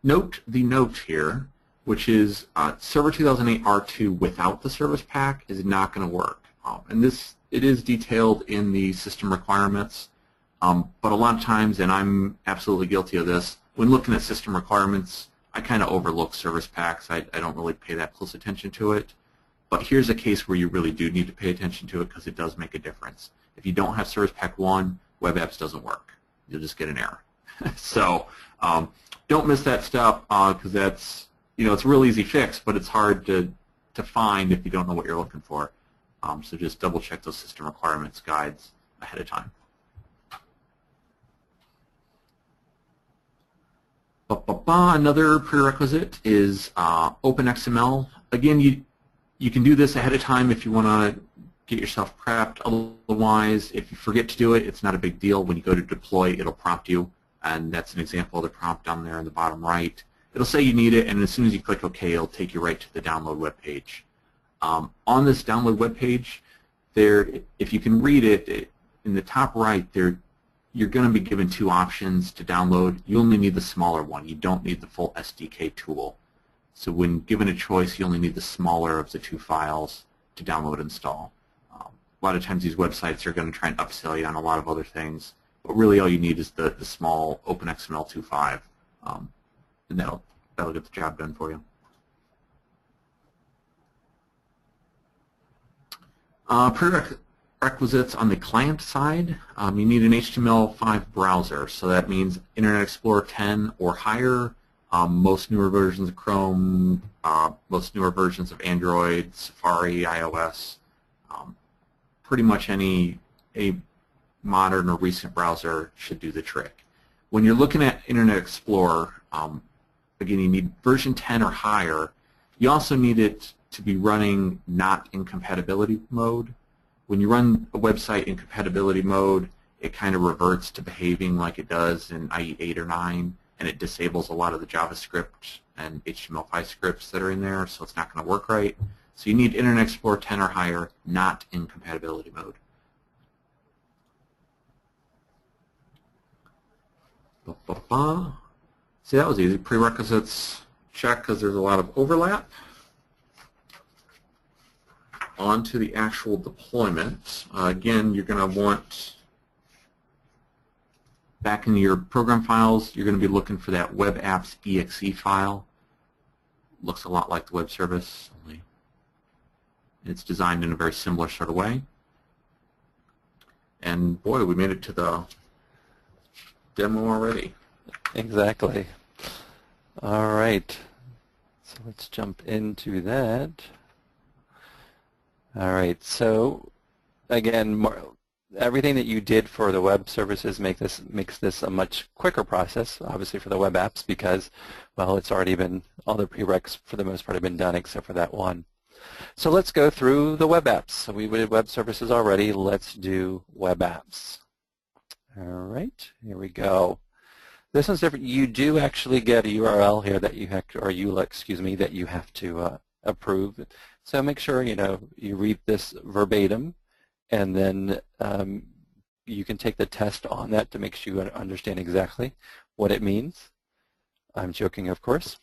Note the note here, which is Server 2008 R2 without the service pack is not going to work. And it is detailed in the system requirements. But a lot of times, and I'm absolutely guilty of this, when looking at system requirements, I kind of overlook service packs. I don't really pay that close attention to it. But here's a case where you really do need to pay attention to it because it does make a difference. If you don't have Service Pack 1, Web Apps doesn't work. You'll just get an error. So don't miss that step because that's it's a real easy fix, but it's hard to find if you don't know what you're looking for. So just double check those system requirements guides ahead of time. Another prerequisite is OpenXML. Again, you can do this ahead of time if you want to get yourself prepped. Otherwise, if you forget to do it, it's not a big deal. When you go to deploy, it'll prompt you, and that's an example of the prompt down there in the bottom right. It'll say you need it, and as soon as you click OK, it'll take you right to the download web page. On this download web page, if you can read it, in the top right, you're going to be given two options to download. You only need the smaller one. You don't need the full SDK tool. So when given a choice, you only need the smaller of the two files to download and install. A lot of times these websites are going to try and upsell you on a lot of other things, but really all you need is the small OpenXML 2.5, and that'll get the job done for you. Prerequisites on the client side, you need an HTML5 browser, so that means Internet Explorer 10 or higher, most newer versions of Chrome, most newer versions of Android, Safari, iOS, pretty much any modern or recent browser should do the trick. When you're looking at Internet Explorer, again, you need version 10 or higher. You also need it to be running not in compatibility mode. When you run a website in compatibility mode, it kind of reverts to behaving like it does in IE 8 or 9, and it disables a lot of the JavaScript and HTML5 scripts that are in there, so it's not going to work right. So you need Internet Explorer 10 or higher, not in compatibility mode. See, that was easy. Prerequisites, check, because there's a lot of overlap. On to the actual deployment. Again, you're going to want, back in your program files, you're going to be looking for that web apps exe file. Looks a lot like the web service, only it's designed in a very similar sort of way. And boy, we made it to the demo already. Exactly. All right. So let's jump into that. All right. So again, everything that you did for the web services makes this a much quicker process, obviously for the web apps, because, well, it's already been, all the prereqs for the most part have been done except for that one. So let's go through the web apps. So we did web services already. Let's do web apps. All right, here we go. This one's different. You do actually get a URL here that you have to, or EULA, excuse me, that you have to approve. So make sure you read this verbatim, and then you can take the test on that to make sure you understand exactly what it means. I'm joking, of course.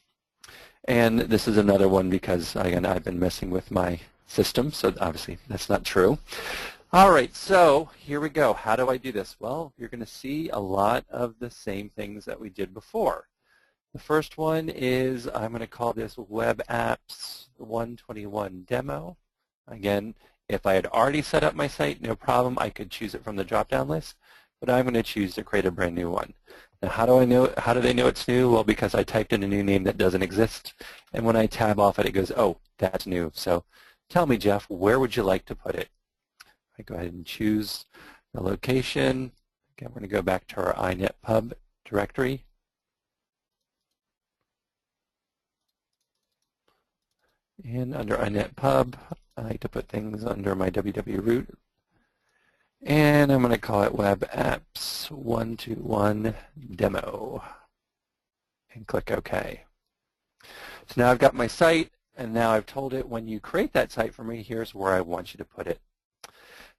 And this is another one because, again, I've been messing with my system, so obviously that's not true. All right, so here we go. How do I do this? Well, you're going to see a lot of the same things that we did before. The first one is, I'm going to call this Web Apps 121 Demo. Again, if I had already set up my site, no problem. I could choose it from the drop-down list, but I'm going to choose to create a brand new one. Now, how do they know it's new? Well, because I typed in a new name that doesn't exist, and when I tab off it, it goes, oh, that's new. So tell me, Jeff, where would you like to put it? I go ahead and choose the location. Again, we're going to go back to our inetpub directory. And under inetpub, I like to put things under my www root. And I'm going to call it Web Apps 121 Demo. And click OK. So now I've got my site, and now I've told it when you create that site for me, here's where I want you to put it.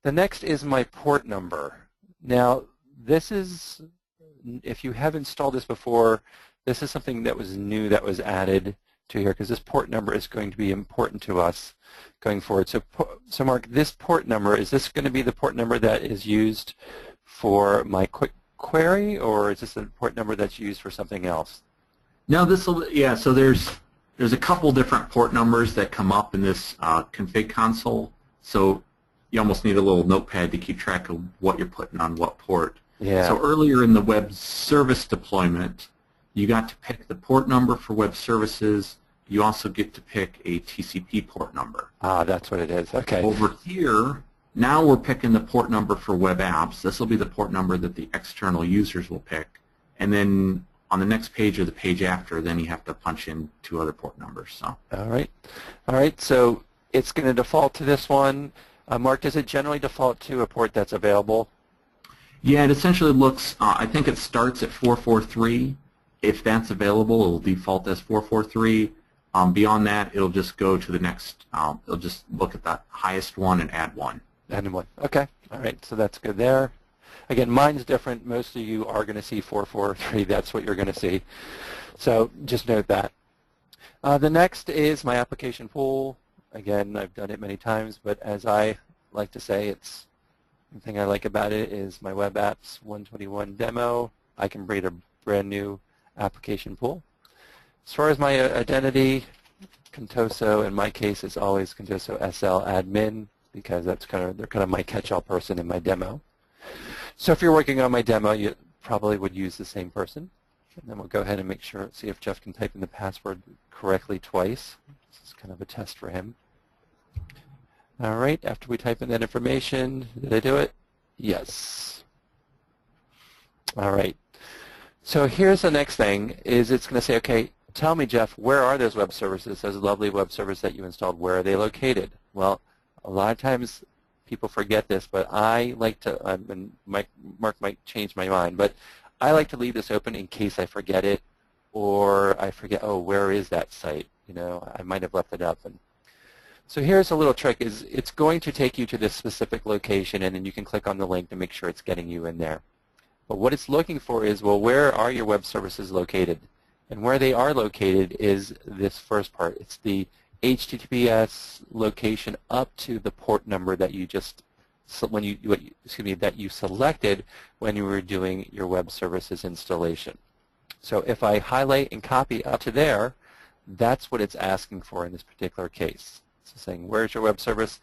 The next is my port number. Now, this is, if you have installed this before, this is something that was new that was added to here, because this port number is going to be important to us going forward. So Mark, this port number, is this going to be the port number that is used for my quick query, or is this a port number that's used for something else? No, this will, yeah, so there's a couple different port numbers that come up in this config console. So you almost need a little notepad to keep track of what you're putting on what port. Yeah. So earlier in the web service deployment, you got to pick the port number for web services you also get to pick a TCP port number. Ah, that's what it is. Okay. Over here, now we're picking the port number for web apps. This will be the port number that the external users will pick. And then on the next page or the page after, then you have to punch in 2 other port numbers. So. All right. So it's going to default to this one. Mark, does it generally default to a port that's available? Yeah, it essentially looks, I think it starts at 443. If that's available, it will default as 443. Beyond that, it'll just go to the next, it'll just look at the highest one and add one. Add one. Okay. All right. So that's good there. Again, mine's different. Most of you are going to see 443. That's what you're going to see. So just note that. The next is my application pool. Again, I've done it many times, but as I like to say, it's the thing I like about it is my web apps 121 demo. I can create a brand new application pool. As far as my identity, Contoso, in my case, is always Contoso SL admin because they're kind of my catch-all person in my demo. So if you're working on my demo, you probably would use the same person. And then we'll go ahead and make sure, see if Jeff can type in the password correctly twice. This is kind of a test for him. All right, after we type in that information, did I do it? Yes. All right. So here's the next thing, is it's going to say, okay, tell me, Jeff, where are those web services, those lovely web servers that you installed? Where are they located? Well, a lot of times people forget this, but I like to, and Mark might change my mind, but I like to leave this open in case I forget it, or I forget, oh, where is that site? You know, I might have left it up. And so here's a little trick, is it's going to take you to this specific location, and then you can click on the link to make sure it's getting you in there. But what it's looking for is, well, where are your web services located? And where they are located is this first part. It's the HTTPS location up to the port number that you just that you selected when you were doing your web services installation. So if I highlight and copy up to there, that's what it's asking for in this particular case. So saying, where's your web service?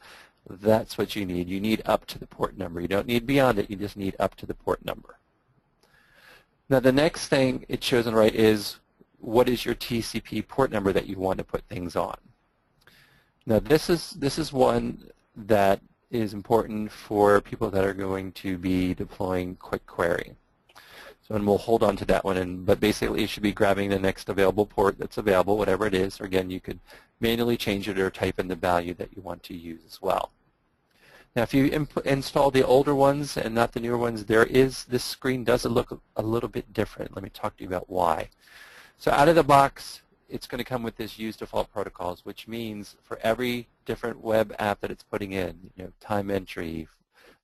That's what you need. You need up to the port number. You don't need beyond it. You just need up to the port number. Now the next thing it shows on the right is, what is your TCP port number that you want to put things on? Now this is one that is important for people that are going to be deploying quick query. So, and we'll hold on to that one, but basically you should be grabbing the next available port that's available, whatever it is. Or again, you could manually change it or type in the value that you want to use as well. Now if you install the older ones and not the newer ones, this screen does look a little bit different. Let me talk to you about why. So out of the box, it's going to come with this use default protocols, which means for every different web app that it's putting in, you know, time entry,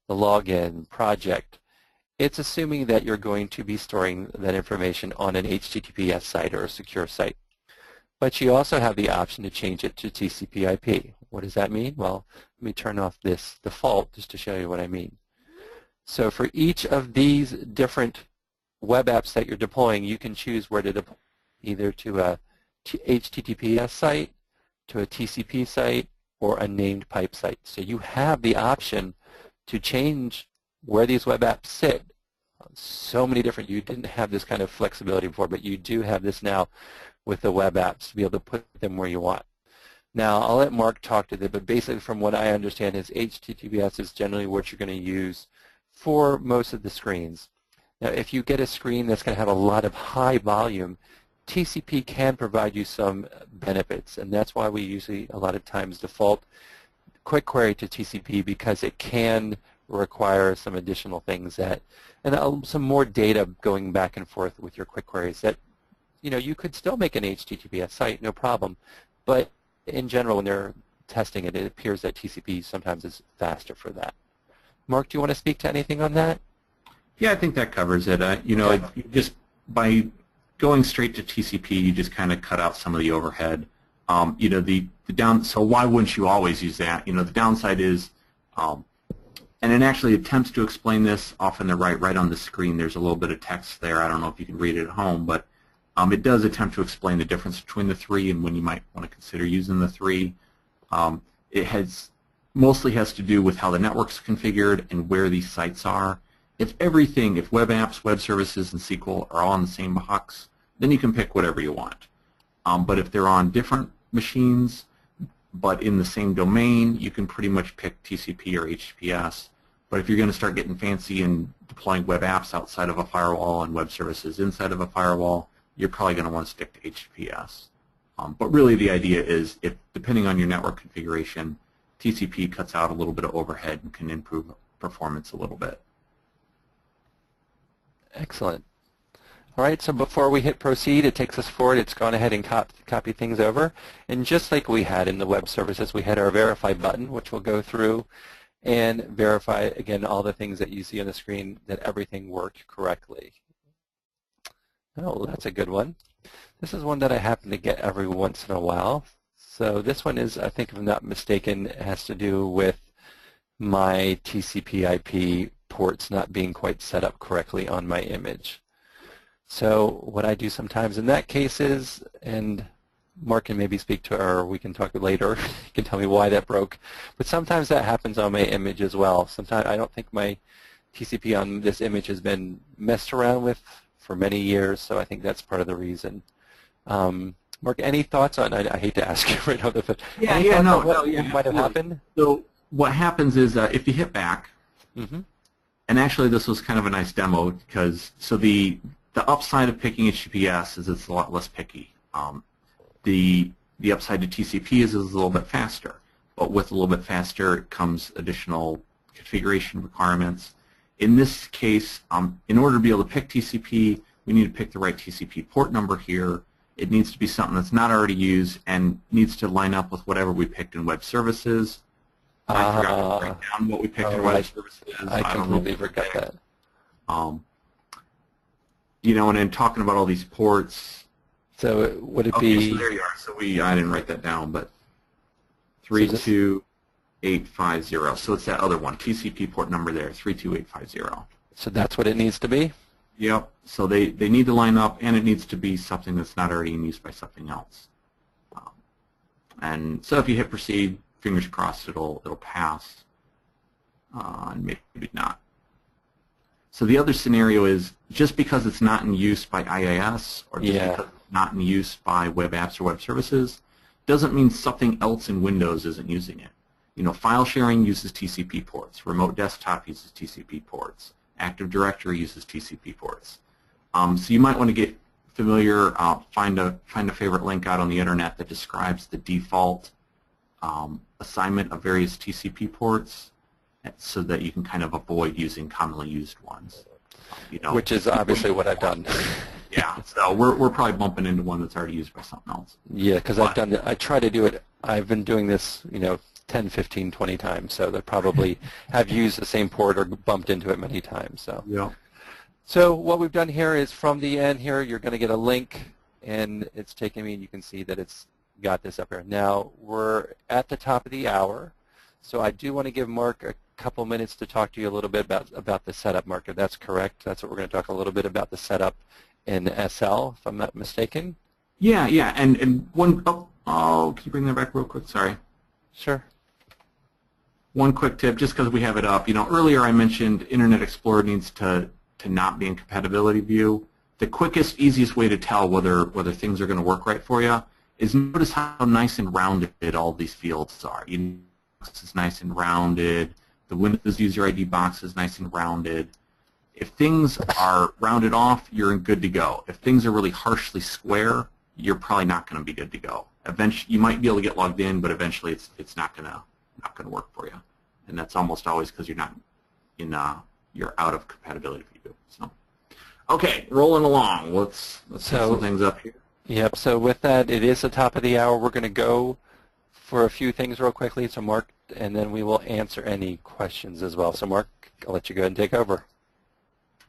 the login, project, it's assuming that you're going to be storing that information on an HTTPS site or a secure site. But you also have the option to change it to TCP/IP. What does that mean? Well, let me turn off this default just to show you what I mean. So for each of these different web apps that you're deploying, you can choose where to deploy, either to a HTTPS site, to a TCP site, or a named pipe site. So you have the option to change where these web apps sit. So many different, you didn't have this kind of flexibility before, but you do have this now with the web apps to be able to put them where you want. Now, I'll let Mark talk to that, but basically from what I understand is HTTPS is generally what you're going to use for most of the screens. Now, if you get a screen that's going to have a lot of high volume, TCP can provide you some benefits, and that's why we usually a lot of times default quick query to TCP, because it can require some additional things that, and some more data going back and forth with your quick queries that, you know, you could still make an HTTPS site, no problem, but in general when they're testing it, it appears that TCP sometimes is faster for that. Mark, do you want to speak to anything on that? Yeah, I think that covers it. You know, just by going straight to TCP, you just kind of cut out some of the overhead. You know, so why wouldn't you always use that? You know, the downside is, and it actually attempts to explain this off on the right on the screen. There's a little bit of text there. I don't know if you can read it at home, but it does attempt to explain the difference between the three and when you might want to consider using the three. It mostly has to do with how the network's configured and where these sites are. If web apps, web services, and SQL are all in the same box, then you can pick whatever you want. But if they're on different machines, but in the same domain, you can pretty much pick TCP or HTTPS. But if you're going to start getting fancy and deploying web apps outside of a firewall and web services inside of a firewall, you're probably going to want to stick to HTTPS. But really the idea is, if depending on your network configuration, TCP cuts out a little bit of overhead and can improve performance a little bit. Excellent. All right, so before we hit proceed, it takes us forward. It's gone ahead and copy things over. And just like we had in the web services, we had our verify button, which will go through and verify, again, all the things that you see on the screen, that everything worked correctly. Oh, that's a good one. This is one that I happen to get every once in a while. So this one is, I think if I'm not mistaken, it has to do with my TCP IP ports not being quite set up correctly on my image. So what I do sometimes in that case is, and Mark can maybe speak to, or we can talk later, he can tell me why that broke, but sometimes that happens on my image as well. Sometimes I don't think my TCP on this image has been messed around with for many years, so I think that's part of the reason. Mark, any thoughts on, I hate to ask you right off the bat, what might have happened? So what happens is if you hit back, and actually this was kind of a nice demo, because so the upside of picking HTTPS is it's a lot less picky. The upside to TCP is it's a little bit faster, but with a little bit faster comes additional configuration requirements. In this case, in order to be able to pick TCP, we need to pick the right TCP port number here. It needs to be something that's not already used and needs to line up with whatever we picked in web services. I forgot to write down what we picked in web services. I completely forgot that. You know, and in talking about all these ports. So would it be? So there you are. So I didn't write that down, but 32850. So it's that other one, TCP port number there, 32850. So that's what it needs to be? Yep. So they need to line up, and it needs to be something that's not already in use by something else. And so if you hit proceed, fingers crossed it'll pass, and maybe not. So the other scenario is just because it's not in use by IIS or just because it's not in use by web apps or web services doesn't mean something else in Windows isn't using it. You know, file sharing uses TCP ports. Remote desktop uses TCP ports. Active Directory uses TCP ports. So you might want to get familiar, find a favorite link out on the internet that describes the default assignment of various TCP ports, so that you can kind of avoid using commonly used ones. You know, which is obviously what I've done. Yeah, so we're probably bumping into one that's already used by something else. Yeah, because I try to do it. I've been doing this, 10, 15, 20 times, so they probably have used the same port or bumped into it many times. So yeah. So what we've done here is from the end here, you're going to get a link, and it's taking me, and you can see that it's got this up here. Now we're at the top of the hour, so I do want to give Mark a couple minutes to talk to you a little bit about the setup, Mark. If that's correct, that's what we're going to talk a little bit about, the setup in SL, if I'm not mistaken. Yeah, and one, can you bring that back real quick? Sorry. Sure. One quick tip, just because we have it up. Earlier I mentioned Internet Explorer needs to not be in compatibility view. The quickest, easiest way to tell whether things are going to work right for you is notice how nice and rounded all these fields are. This is nice and rounded. The Windows User ID box is nice and rounded. If things are rounded off, you're good to go. If things are really harshly square, you're probably not going to be good to go. Eventually, you might be able to get logged in, but eventually it's not going to work for you. And that's almost always because you're not in you're out of compatibility view. So, okay, rolling along. Let's set some things up here. Yep. So with that, it is the top of the hour. We're going to go for a few things real quickly. So Mark, and then we will answer any questions as well. So Mark, I'll let you go ahead and take over.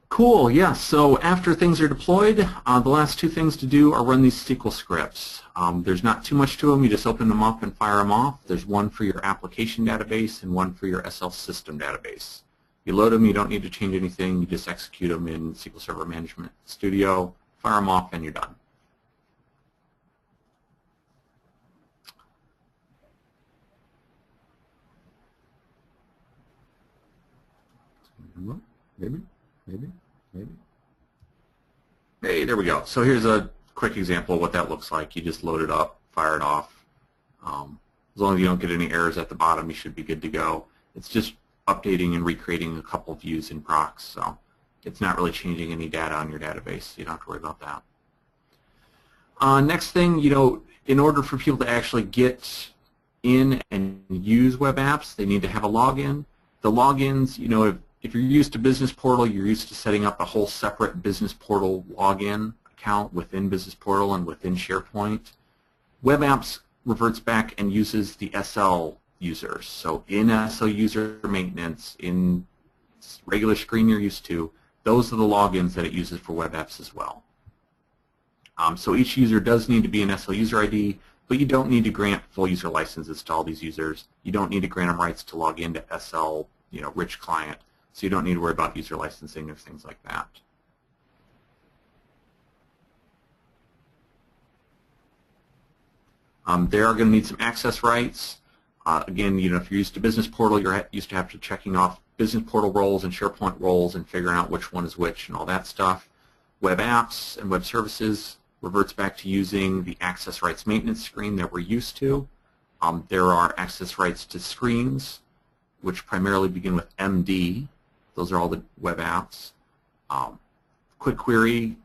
Cool, yeah. So after things are deployed, the last two things to do are run these SQL scripts. There's not too much to them. You just open them up and fire them off. There's one for your application database and one for your SL system database. You load them. You don't need to change anything. You just execute them in SQL Server Management Studio, fire them off, and you're done. Maybe. Hey, there we go. So here's a quick example of what that looks like. You just load it up, fire it off. As long as you don't get any errors at the bottom, you should be good to go. It's just updating and recreating a couple views in procs, so it's not really changing any data on your database, so you don't have to worry about that. Next thing, in order for people to actually get in and use web apps, they need to have a login. The logins, if you're used to Business Portal, you're used to setting up a whole separate Business Portal login account within Business Portal and within SharePoint. Web Apps reverts back and uses the SL users. So in SL user maintenance, in regular screen you're used to, those are the logins that it uses for web apps as well. So each user does need to be an SL user ID, but you don't need to grant full user licenses to all these users. You don't need to grant them rights to log into SL, rich client. So you don't need to worry about user licensing or things like that. They are going to need some access rights. Again, if you're used to Business Portal, you're used to have to checking off Business Portal roles and SharePoint roles and figuring out which one is which and all that stuff. Web apps and web services reverts back to using the access rights maintenance screen that we're used to. There are access rights to screens, which primarily begin with MD. Those are all the web apps. Quick query,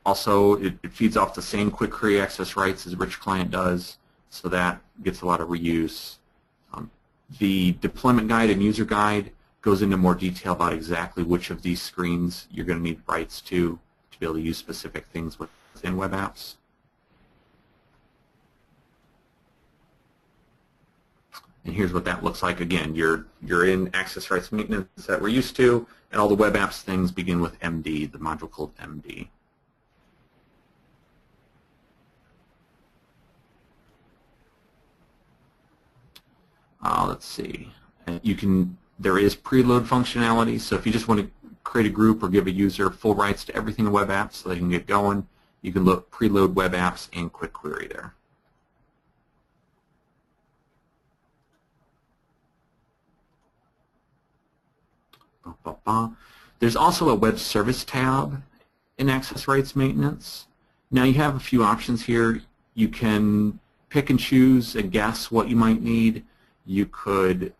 also it feeds off the same quick query access rights as Rich Client does, so that gets a lot of reuse. The deployment guide and user guide goes into more detail about exactly which of these screens you're going to need rights to be able to use specific things within web apps. And here's what that looks like. Again, you're in access rights maintenance that we're used to, and all the web apps things begin with MD, the module called MD. Let's see. There is preload functionality, so if you just want to create a group or give a user full rights to everything in web apps so they can get going, you can preload web apps and quick query there. There's also a web service tab in access rights maintenance. Now you have a few options here. You can pick and choose and guess what you might need. You could,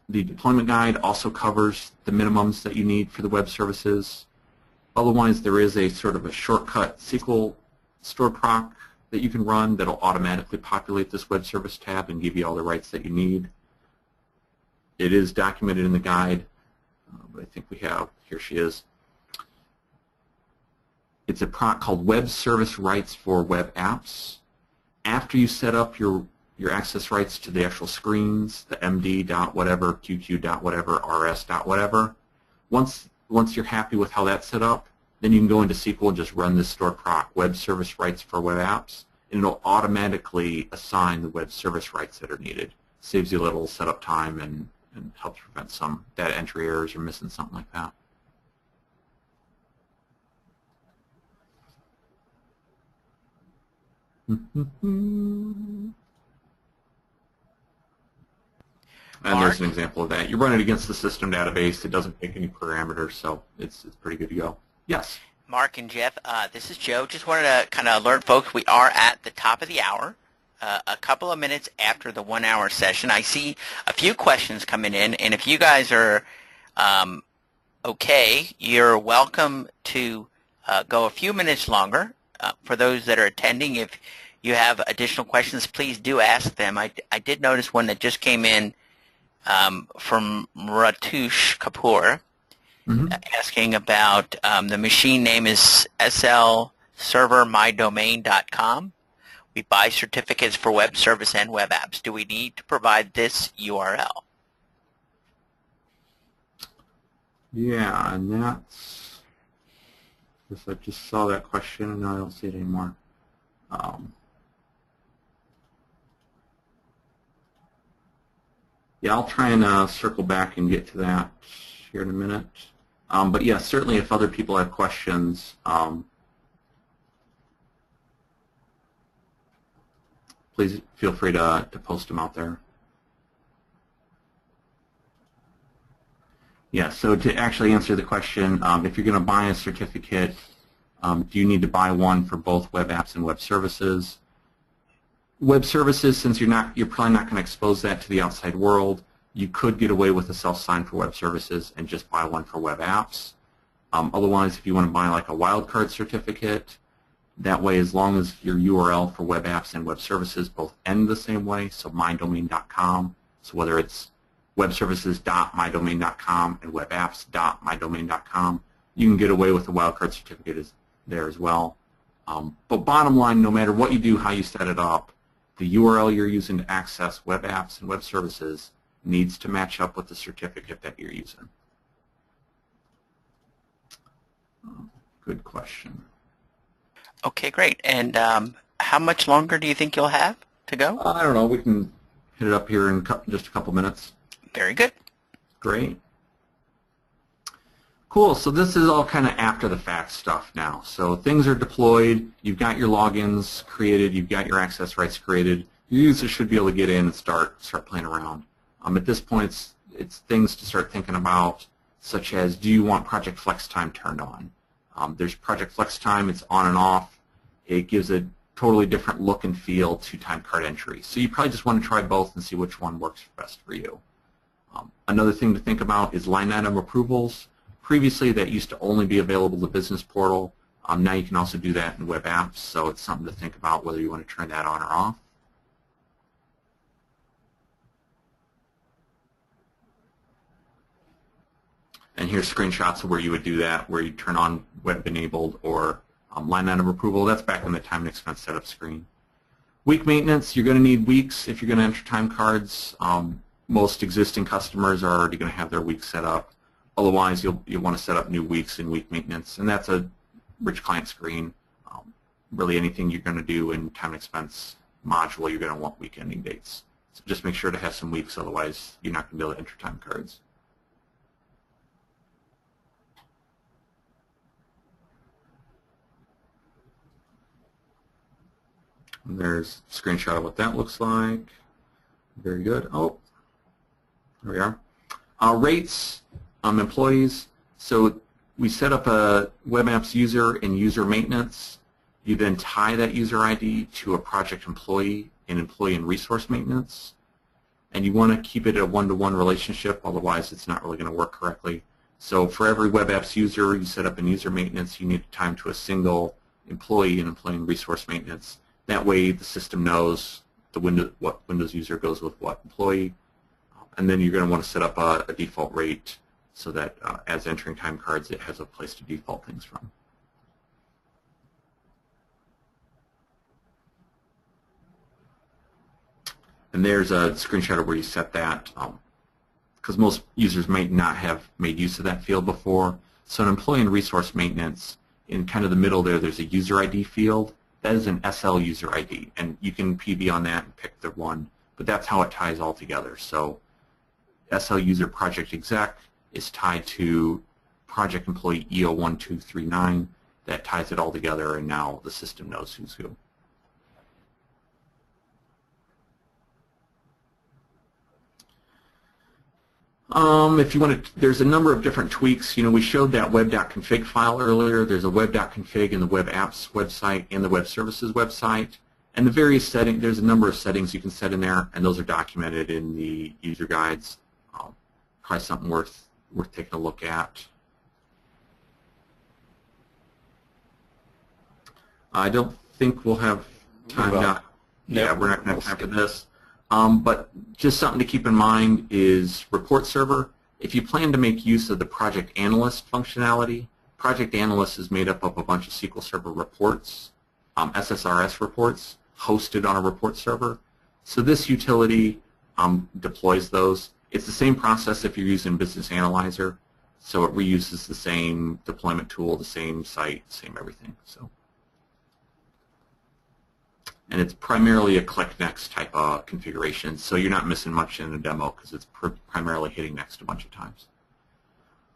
the deployment guide also covers the minimums that you need for the web services. Otherwise, there is a sort of a shortcut SQL store proc that you can run that will automatically populate this web service tab and give you all the rights that you need. It is documented in the guide, but I think we have, here she is. It's a proc called Web Service Rights for Web Apps. After you set up your access rights to the actual screens, the md.whatever, qq.whatever, rs.whatever. Once you're happy with how that's set up, then you can go into SQL and just run this store proc, web service rights for web apps, and it'll automatically assign the web service rights that are needed. Saves you a little setup time and helps prevent some data entry errors or missing something like that. And there's an example of that. You run it against the system database. It doesn't pick any parameters, so it's pretty good to go. Yes? Mark and Jeff, this is Joe. Just wanted to kind of alert folks we are at the top of the hour, a couple of minutes after the 1 hour session. I see a few questions coming in, and if you guys are okay, you're welcome to go a few minutes longer. For those that are attending, if you have additional questions, please do ask them. I did notice one that just came in from Ratush Kapoor, asking about the machine name is slservermydomain.com. We buy certificates for web service and web apps. Do we need to provide this URL? Yeah, and that's, I just saw that question and now I don't see it anymore. Yeah, I'll try and circle back and get to that here in a minute. But yeah, certainly if other people have questions, please feel free to post them out there. Yeah, so to actually answer the question, if you're going to buy a certificate, Do you need to buy one for both web apps and web services? Web services, since you're probably not going to expose that to the outside world, you could get away with a self-sign for web services and just buy one for web apps. Otherwise, if you want to buy like a wildcard certificate, that way, as long as your URL for web apps and web services both end the same way, so mydomain.com, so whether it's webservices.mydomain.com and webapps.mydomain.com, you can get away with the wildcard certificate there as well. But bottom line, no matter what you do, how you set it up, the URL you're using to access web apps and web services needs to match up with the certificate that you're using. Good question. Okay, great. And how much longer do you think you'll have to go? I don't know. We can hit it up here in just a couple minutes. Very good. Great. Cool. So this is all kind of after the fact stuff now. So things are deployed. You've got your logins created. You've got your access rights created. Your users should be able to get in and start playing around. At this point, it's things to start thinking about, such as, do you want Project Flex Time turned on? There's Project Flex Time. It's on and off. It gives a totally different look and feel to time card entry. So you probably just want to try both and see which one works best for you. Another thing to think about is line item approvals. Previously, that used to only be available to Business Portal. Now you can also do that in web apps, so it's something to think about whether you want to turn that on or off. And here's screenshots of where you would do that, where you turn on web enabled or line item approval. That's back in the time and expense setup screen. Week maintenance, you're going to need weeks if you're going to enter time cards. Most existing customers are already going to have their weeks set up. Otherwise, you'll want to set up new weeks in week maintenance, and that's a rich client screen. Really anything you're going to do in time and expense module, you're going to want week ending dates. So just make sure to have some weeks, otherwise you're not going to be able to enter time cards. And there's a screenshot of what that looks like. Very good. Oh, there we are. Rates, employees. So we set up a web apps user in user maintenance. You then tie that user ID to a project employee in employee and resource maintenance. And you want to keep it a one-to-one relationship, otherwise it's not really going to work correctly. So for every web apps user you set up in user maintenance, you need to tie them to a single employee in employee and resource maintenance. That way the system knows what Windows user goes with what employee. And then you're going to want to set up a default rate so that as entering time cards, it has a place to default things from. And there's a screenshot of where you set that, because most users might not have made use of that field before. So in employee and resource maintenance, in kind of the middle there, there's a user ID field. That is an SL user ID, and you can PV on that and pick the one, but that's how it ties all together. So SL user project exec is tied to project employee EO1239. That ties it all together, and now the system knows who's who. If you want to, there's a number of different tweaks. We showed that web.config file earlier. There's a web.config in the web apps website and the web services website. And the various settings, there's a number of settings you can set in there, and those are documented in the user guides. Probably something worth taking a look at. I don't think we'll have time. Yeah, we're not going to have time for this. But just something to keep in mind is report server. If you plan to make use of the Project Analyst functionality, Project Analyst is made up of a bunch of SQL Server reports, SSRS reports, hosted on a report server. So this utility deploys those. It's the same process if you're using Business Analyzer. So it reuses the same deployment tool, the same site, same everything. So. And it's primarily a click next type of configuration, so you're not missing much in the demo because it's primarily hitting next a bunch of times.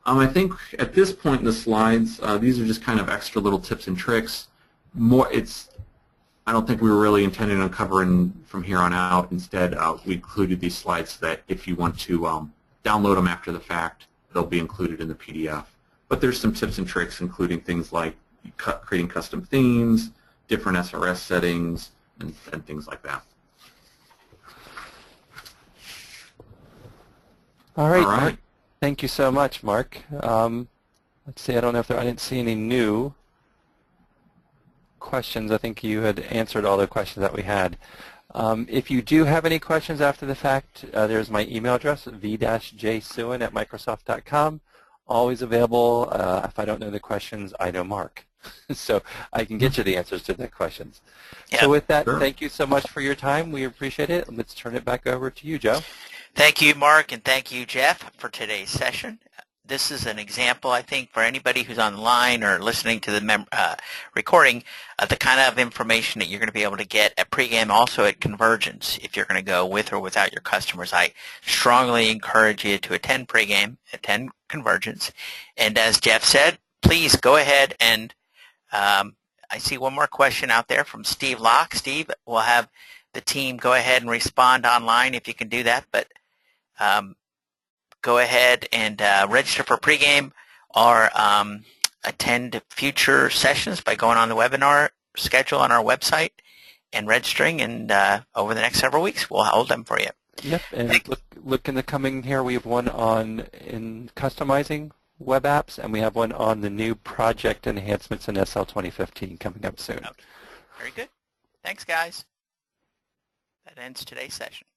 I think at this point in the slides, these are just kind of extra little tips and tricks. I don't think we were really intending on covering from here on out. Instead, we included these slides so that if you want to download them after the fact, they'll be included in the PDF. But there's some tips and tricks, including things like creating custom themes, different SRS settings, and things like that. All right. All right. Mark, thank you so much, Mark. Let's see. I don't know if I didn't see any new questions. I think you had answered all the questions that we had. If you do have any questions after the fact, there's my email address, v-jsewin@microsoft.com. Always available. If I don't know the questions, I know Mark. So I can get you the answers to the questions. Yeah, so with that, sure. Thank you so much for your time. We appreciate it. Let's turn it back over to you, Joe. Thank you, Mark, and thank you, Jeff, for today's session. This is an example, I think, for anybody who's online or listening to the recording of the kind of information that you're going to be able to get at Pregame, also at Convergence, if you're going to go with or without your customers. I strongly encourage you to attend Pregame, attend Convergence, and as Jeff said, please go ahead and I see one more question out there from Steve Locke. Steve, we'll have the team go ahead and respond online if you can do that, but go ahead and register for Pregame or attend future sessions by going on the webinar schedule on our website and registering, and over the next several weeks we'll hold them for you. Yep, and look in the coming here, we have one on in customizing web apps, and we have one on the new project enhancements in SL 2015 coming up soon. Okay. Very good. Thanks, guys. That ends today's session.